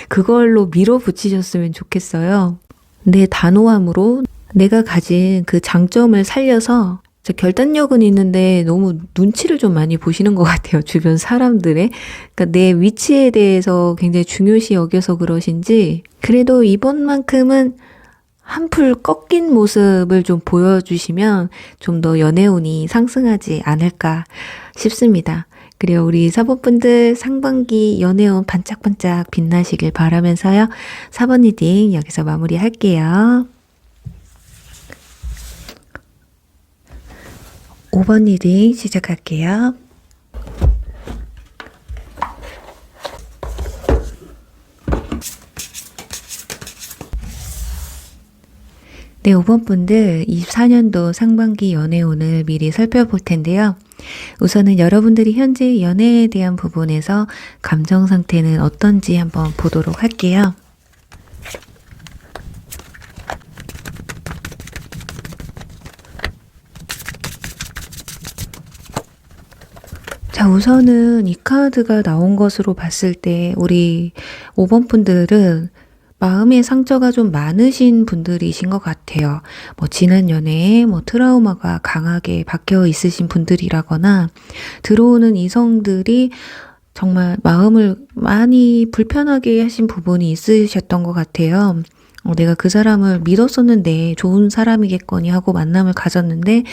그걸로 밀어붙이셨으면 좋겠어요. 내 단호함으로 내가 가진 그 장점을 살려서, 결단력은 있는데 너무 눈치를 좀 많이 보시는 것 같아요. 주변 사람들의. 그러니까 내 위치에 대해서 굉장히 중요시 여겨서 그러신지, 그래도 이번만큼은 한풀 꺾인 모습을 좀 보여주시면 좀 더 연애운이 상승하지 않을까 싶습니다. 그리고 우리 4번 분들 상반기 연애운 반짝반짝 빛나시길 바라면서요. 4번 리딩 여기서 마무리할게요. 5번 리딩 시작할게요. 네, 5번 분들 24년도 상반기 연애운을 미리 살펴볼 텐데요. 우선은 여러분들이 현재 연애에 대한 부분에서 감정 상태는 어떤지 한번 보도록 할게요. 자, 우선은 이 카드가 나온 것으로 봤을 때 우리 5번 분들은 마음의 상처가 좀 많으신 분들이신 것 같아요. 뭐 지난 연애에 뭐 트라우마가 강하게 박혀 있으신 분들이라거나 들어오는 이성들이 정말 마음을 많이 불편하게 하신 부분이 있으셨던 것 같아요. 내가 그 사람을 믿었었는데 좋은 사람이겠거니 하고 만남을 가졌는데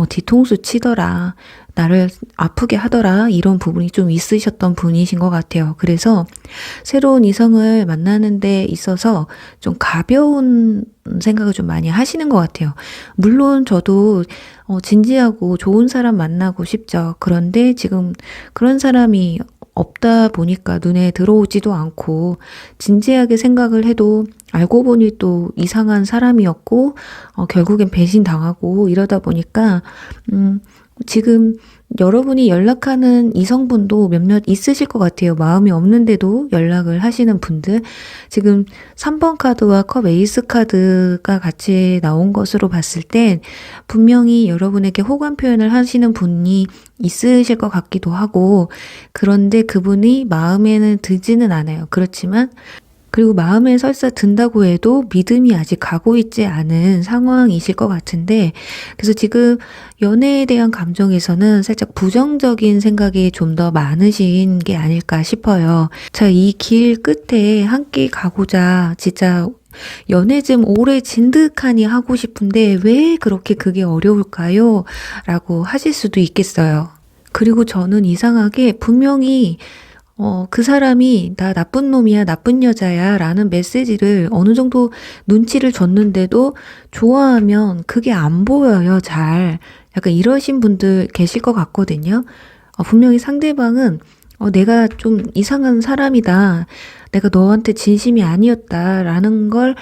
뒤통수 치더라. 나를 아프게 하더라. 이런 부분이 좀 있으셨던 분이신 것 같아요. 그래서 새로운 이성을 만나는 데 있어서 좀 가벼운 생각을 좀 많이 하시는 것 같아요. 물론 저도 진지하고 좋은 사람 만나고 싶죠. 그런데 지금 그런 사람이 없다 보니까 눈에 들어오지도 않고 진지하게 생각을 해도 알고 보니 또 이상한 사람이었고 결국엔 배신당하고 이러다 보니까 지금 여러분이 연락하는 이성분도 몇몇 있으실 것 같아요. 마음이 없는데도 연락을 하시는 분들. 지금 3번 카드와 컵 에이스 카드가 같이 나온 것으로 봤을 땐 분명히 여러분에게 호감 표현을 하시는 분이 있으실 것 같기도 하고, 그런데 그분이 마음에는 들지는 않아요. 그렇지만 그리고 마음에 설사 든다고 해도 믿음이 아직 가고 있지 않은 상황이실 것 같은데, 그래서 지금 연애에 대한 감정에서는 살짝 부정적인 생각이 좀 더 많으신 게 아닐까 싶어요. 자, 이 길 끝에 함께 가고자 진짜 연애 좀 오래 진득하니 하고 싶은데 왜 그렇게 그게 어려울까요? 라고 하실 수도 있겠어요. 그리고 저는 이상하게 분명히 그 사람이 나 나쁜 놈이야, 나쁜 여자야 라는 메시지를 어느 정도 눈치를 줬는데도 좋아하면 그게 안 보여요, 잘. 약간 이러신 분들 계실 것 같거든요. 분명히 상대방은 내가 좀 이상한 사람이다. 내가 너한테 진심이 아니었다 라는 걸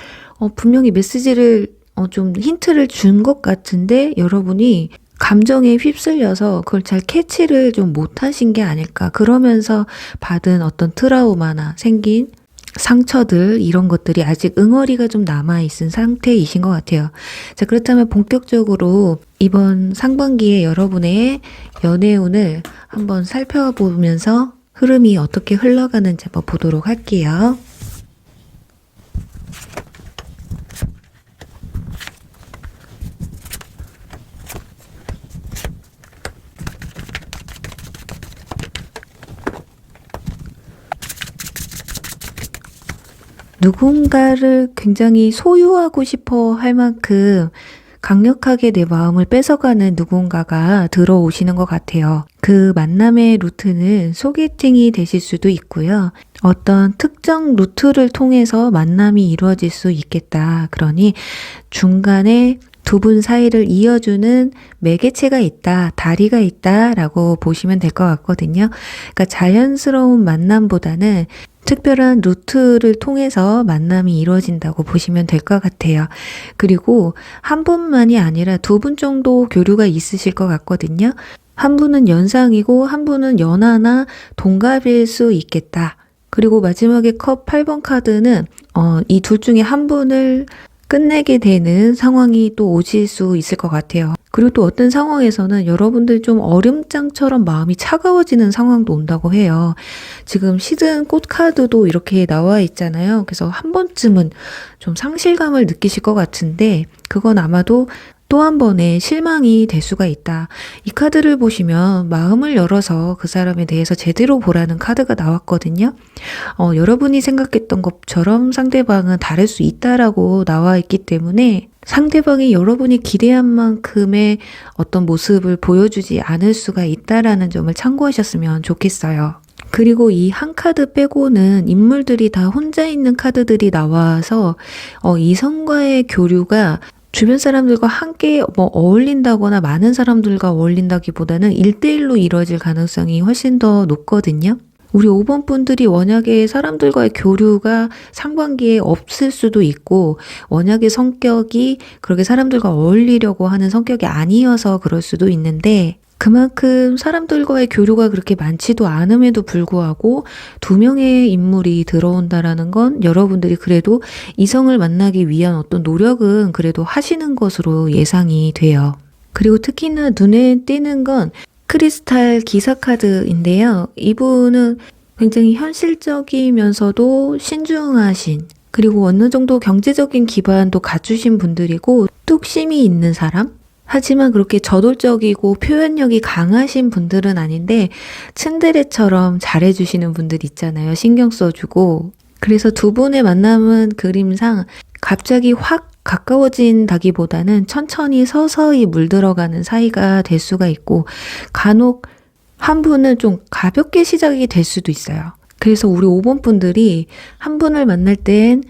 분명히 메시지를 좀 힌트를 준 것 같은데 여러분이 감정에 휩쓸려서 그걸 잘 캐치를 좀 못하신 게 아닐까. 그러면서 받은 어떤 트라우마나 생긴 상처들, 이런 것들이 아직 응어리가 좀 남아있은 상태이신 것 같아요. 자, 그렇다면 본격적으로 이번 상반기에 여러분의 연애운을 한번 살펴보면서 흐름이 어떻게 흘러가는지 한번 보도록 할게요. 누군가를 굉장히 소유하고 싶어 할 만큼 강력하게 내 마음을 뺏어가는 누군가가 들어오시는 것 같아요. 그 만남의 루트는 소개팅이 되실 수도 있고요. 어떤 특정 루트를 통해서 만남이 이루어질 수 있겠다. 그러니 중간에 두 분 사이를 이어주는 매개체가 있다, 다리가 있다라고 보시면 될 것 같거든요. 그러니까 자연스러운 만남보다는 특별한 루트를 통해서 만남이 이루어진다고 보시면 될 것 같아요. 그리고 한 분만이 아니라 두 분 정도 교류가 있으실 것 같거든요. 한 분은 연상이고 한 분은 연하나 동갑일 수 있겠다. 그리고 마지막에 컵 8번 카드는 이 둘 중에 한 분을 끝내게 되는 상황이 또 오실 수 있을 것 같아요. 그리고 또 어떤 상황에서는 여러분들 좀 얼음장처럼 마음이 차가워지는 상황도 온다고 해요. 지금 시든 꽃 카드도 이렇게 나와 있잖아요. 그래서 한 번쯤은 좀 상실감을 느끼실 것 같은데 그건 아마도 또 한 번의 실망이 될 수가 있다. 이 카드를 보시면 마음을 열어서 그 사람에 대해서 제대로 보라는 카드가 나왔거든요. 여러분이 생각했던 것처럼 상대방은 다를 수 있다라고 나와 있기 때문에 상대방이 여러분이 기대한 만큼의 어떤 모습을 보여주지 않을 수가 있다라는 점을 참고하셨으면 좋겠어요. 그리고 이 한 카드 빼고는 인물들이 다 혼자 있는 카드들이 나와서 이성과의 교류가 주변 사람들과 함께 어울린다거나 많은 사람들과 어울린다기보다는 1대1로 이루어질 가능성이 훨씬 더 높거든요. 우리 5번 분들이 원약의 사람들과의 교류가 상반기에 없을 수도 있고, 원약의 성격이 그렇게 사람들과 어울리려고 하는 성격이 아니어서 그럴 수도 있는데, 그만큼 사람들과의 교류가 그렇게 많지도 않음에도 불구하고 2명의 인물이 들어온다라는 건 여러분들이 그래도 이성을 만나기 위한 어떤 노력은 그래도 하시는 것으로 예상이 돼요. 그리고 특히나 눈에 띄는 건 크리스탈 기사 카드인데요. 이분은 굉장히 현실적이면서도 신중하신, 그리고 어느 정도 경제적인 기반도 갖추신 분들이고 뚝심이 있는 사람? 하지만 그렇게 저돌적이고 표현력이 강하신 분들은 아닌데 츤데레처럼 잘해주시는 분들 있잖아요. 신경 써주고. 그래서 두 분의 만남은 그림상 갑자기 확 가까워진다기보다는 천천히 서서히 물들어가는 사이가 될 수가 있고, 간혹 한 분은 좀 가볍게 시작이 될 수도 있어요. 그래서 우리 5번 분들이 한 분을 만날 땐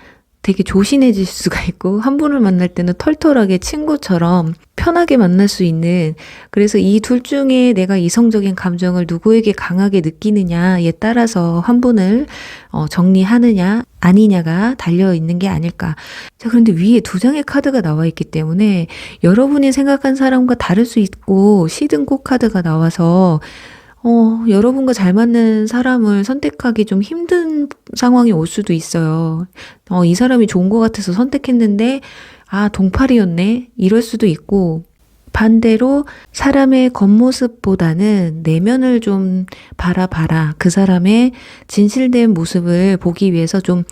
되게 조신해질 수가 있고, 한 분을 만날 때는 털털하게 친구처럼 편하게 만날 수 있는, 그래서 이 둘 중에 내가 이성적인 감정을 누구에게 강하게 느끼느냐에 따라서 한 분을 정리하느냐 아니냐가 달려있는 게 아닐까. 자, 그런데 위에 2장의 카드가 나와 있기 때문에 여러분이 생각한 사람과 다를 수 있고, 시든꽃 카드가 나와서 여러분과 잘 맞는 사람을 선택하기 좀 힘든 상황이 올 수도 있어요. 이 사람이 좋은 것 같아서 선택했는데, 동팔이었네? 이럴 수도 있고, 반대로 사람의 겉모습보다는 내면을 좀 바라봐라. 그 사람의 진실된 모습을 보기 위해서 좀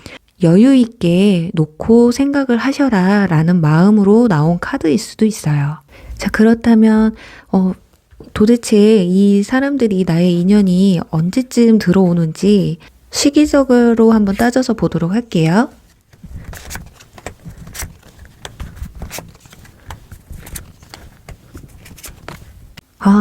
여유 있게 놓고 생각을 하셔라 라는 마음으로 나온 카드일 수도 있어요. 자, 그렇다면 도대체 이 사람들이 나의 인연이 언제쯤 들어오는지 시기적으로 한번 따져서 보도록 할게요.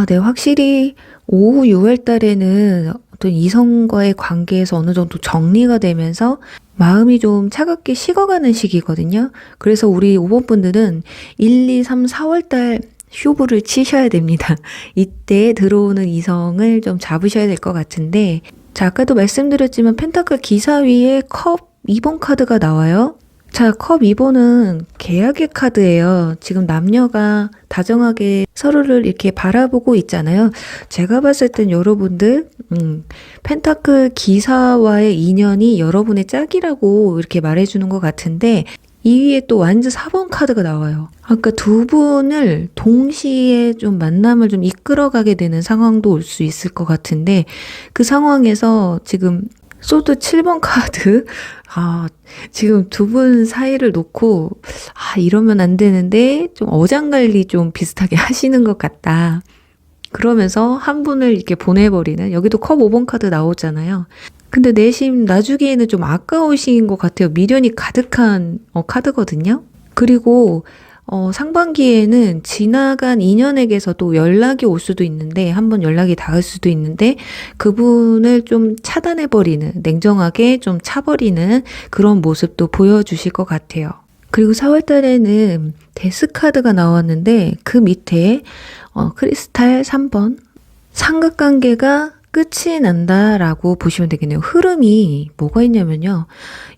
네, 확실히 오후 6월 달에는 어떤 이성과의 관계에서 어느 정도 정리가 되면서 마음이 좀 차갑게 식어가는 시기거든요. 그래서 우리 5번 분들은 1, 2, 3, 4월 달 휴브를 치셔야 됩니다. 이때 들어오는 이성을 좀 잡으셔야 될 것 같은데, 자, 아까도 말씀드렸지만 펜타클 기사 위에 컵 2번 카드가 나와요. 자, 컵 2번은 계약의 카드예요. 지금 남녀가 다정하게 서로를 이렇게 바라보고 있잖아요. 제가 봤을 땐 여러분들 펜타클 기사와의 인연이 여러분의 짝이라고 이렇게 말해주는 것 같은데, 이 위에 또 완즈 4번 카드가 나와요. 아까 두 분을 동시에 좀 만남을 좀 이끌어가게 되는 상황도 올 수 있을 것 같은데, 그 상황에서 지금 소드 7번 카드, 지금 두 분 사이를 놓고 이러면 안 되는데 좀 어장관리 좀 비슷하게 하시는 것 같다. 그러면서 한 분을 이렇게 보내버리는, 여기도 컵 5번 카드 나오잖아요. 근데 내심 놔주기에는 좀 아까우신 것 같아요. 미련이 가득한 카드거든요. 그리고 상반기에는 지나간 인연에게서도 연락이 올 수도 있는데, 한번 연락이 닿을 수도 있는데, 그분을 좀 차단해버리는, 냉정하게 좀 차버리는 그런 모습도 보여주실 것 같아요. 그리고 4월 달에는 데스 카드가 나왔는데, 그 밑에 크리스탈 3번, 삼각관계가 끝이 난다라고 보시면 되겠네요. 흐름이 뭐가 있냐면요.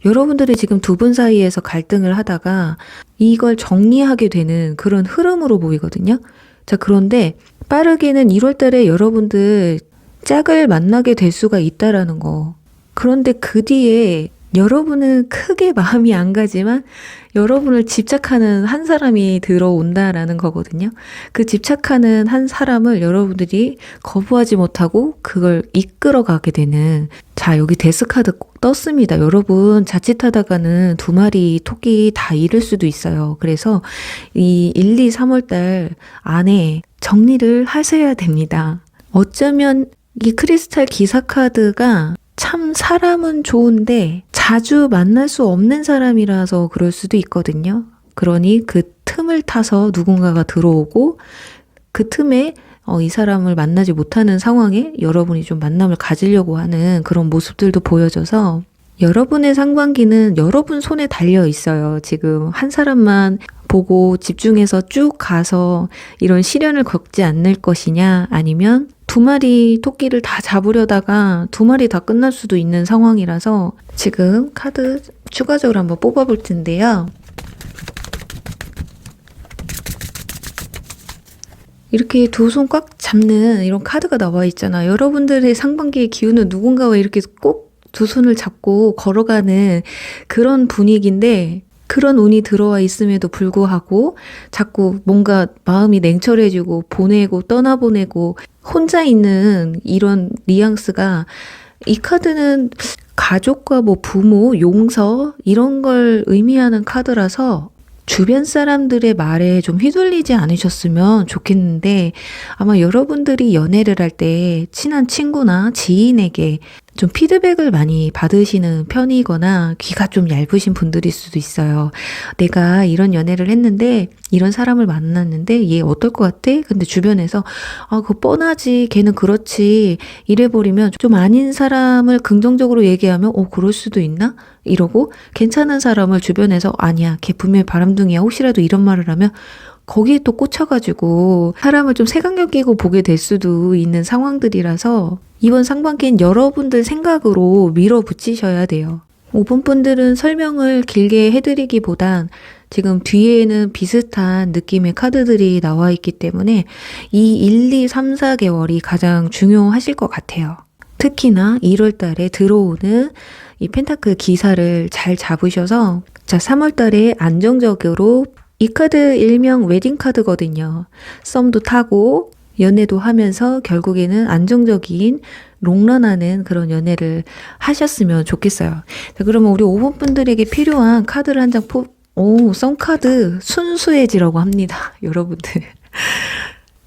여러분들이 지금 두 분 사이에서 갈등을 하다가 이걸 정리하게 되는 그런 흐름으로 보이거든요. 자, 그런데 빠르게는 1월 달에 여러분들 짝을 만나게 될 수가 있다라는 거. 그런데 그 뒤에 여러분은 크게 마음이 안 가지만 여러분을 집착하는 한 사람이 들어온다라는 거거든요. 그 집착하는 한 사람을 여러분들이 거부하지 못하고 그걸 이끌어가게 되는, 자, 여기 데스카드 꼭 떴습니다. 여러분 자칫하다가는 2마리 토끼 다 잃을 수도 있어요. 그래서 이 1, 2, 3월 달 안에 정리를 하셔야 됩니다. 어쩌면 이 크리스탈 기사 카드가 참 사람은 좋은데 자주 만날 수 없는 사람이라서 그럴 수도 있거든요. 그러니 그 틈을 타서 누군가가 들어오고, 그 틈에 이 사람을 만나지 못하는 상황에 여러분이 좀 만남을 가지려고 하는 그런 모습들도 보여져서, 여러분의 상반기는 여러분 손에 달려 있어요. 지금 한 사람만 보고 집중해서 쭉 가서 이런 시련을 겪지 않을 것이냐, 아니면 두 마리 토끼를 다 잡으려다가 두 마리 다 끝날 수도 있는 상황이라서 지금 카드 추가적으로 한번 뽑아볼 텐데요. 이렇게 두 손 꽉 잡는 이런 카드가 나와 있잖아요. 여러분들의 상반기의 기운은 누군가와 이렇게 꼭 두 손을 잡고 걸어가는 그런 분위기인데, 그런 운이 들어와 있음에도 불구하고 자꾸 뭔가 마음이 냉철해지고 보내고 떠나보내고 혼자 있는 이런 뉘앙스가, 이 카드는 가족과 뭐 부모, 용서 이런 걸 의미하는 카드라서 주변 사람들의 말에 좀 휘둘리지 않으셨으면 좋겠는데, 아마 여러분들이 연애를 할 때 친한 친구나 지인에게 좀 피드백을 많이 받으시는 편이거나 귀가 좀 얇으신 분들일 수도 있어요. 내가 이런 연애를 했는데 이런 사람을 만났는데 얘 어떨 것 같아? 근데 주변에서 그거 뻔하지, 걔는 그렇지 이래버리면, 좀 아닌 사람을 긍정적으로 얘기하면 그럴 수도 있나? 이러고, 괜찮은 사람을 주변에서 아니야, 걔 분명히 바람둥이야, 혹시라도 이런 말을 하면 거기에 또 꽂혀가지고 사람을 좀 색안경 끼고 보게 될 수도 있는 상황들이라서, 이번 상반기엔 여러분들 생각으로 밀어붙이셔야 돼요. 5번 분들은 설명을 길게 해드리기보단 지금 뒤에는 비슷한 느낌의 카드들이 나와 있기 때문에 이 1, 2, 3, 4개월이 가장 중요하실 것 같아요. 특히나 1월 달에 들어오는 이 펜타클 기사를 잘 잡으셔서, 자, 3월 달에 안정적으로, 이 카드 일명 웨딩 카드거든요. 썸도 타고 연애도 하면서 결국에는 안정적인 롱런하는 그런 연애를 하셨으면 좋겠어요. 자, 그러면 우리 5번 분들에게 필요한 카드를 한 장 썸 카드 순수해지라고 합니다. 여러분들.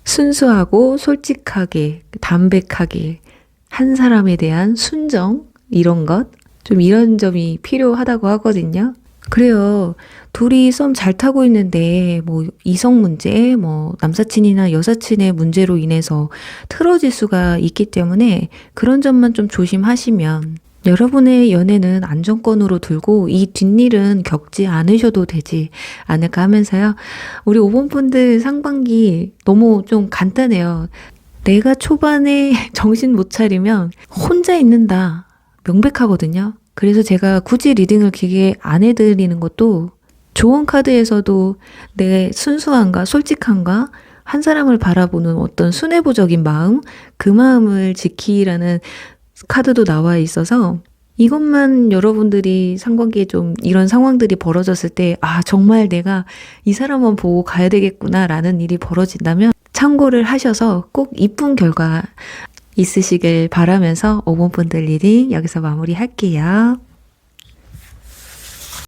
순수하고 솔직하게, 담백하게, 한 사람에 대한 순정, 이런 것, 좀 이런 점이 필요하다고 하거든요. 그래요. 둘이 썸 잘 타고 있는데 뭐 이성 문제, 뭐 남사친이나 여사친의 문제로 인해서 틀어질 수가 있기 때문에 그런 점만 좀 조심하시면 여러분의 연애는 안정권으로 들고 이 뒷일은 겪지 않으셔도 되지 않을까 하면서요. 우리 5번 분들 상반기 너무 좀 간단해요. 내가 초반에 정신 못 차리면 혼자 있는다, 명백하거든요. 그래서 제가 굳이 리딩을 길게 안 해드리는 것도, 조언 카드에서도 내 순수함과 솔직함과 한 사람을 바라보는 어떤 순애보적인 마음, 그 마음을 지키라는 카드도 나와 있어서, 이것만 여러분들이 상반기에 좀 이런 상황들이 벌어졌을 때 정말 내가 이 사람만 보고 가야 되겠구나 라는 일이 벌어진다면 참고를 하셔서 꼭 이쁜 결과 있으시길 바라면서 5번 분들 리딩 여기서 마무리할게요.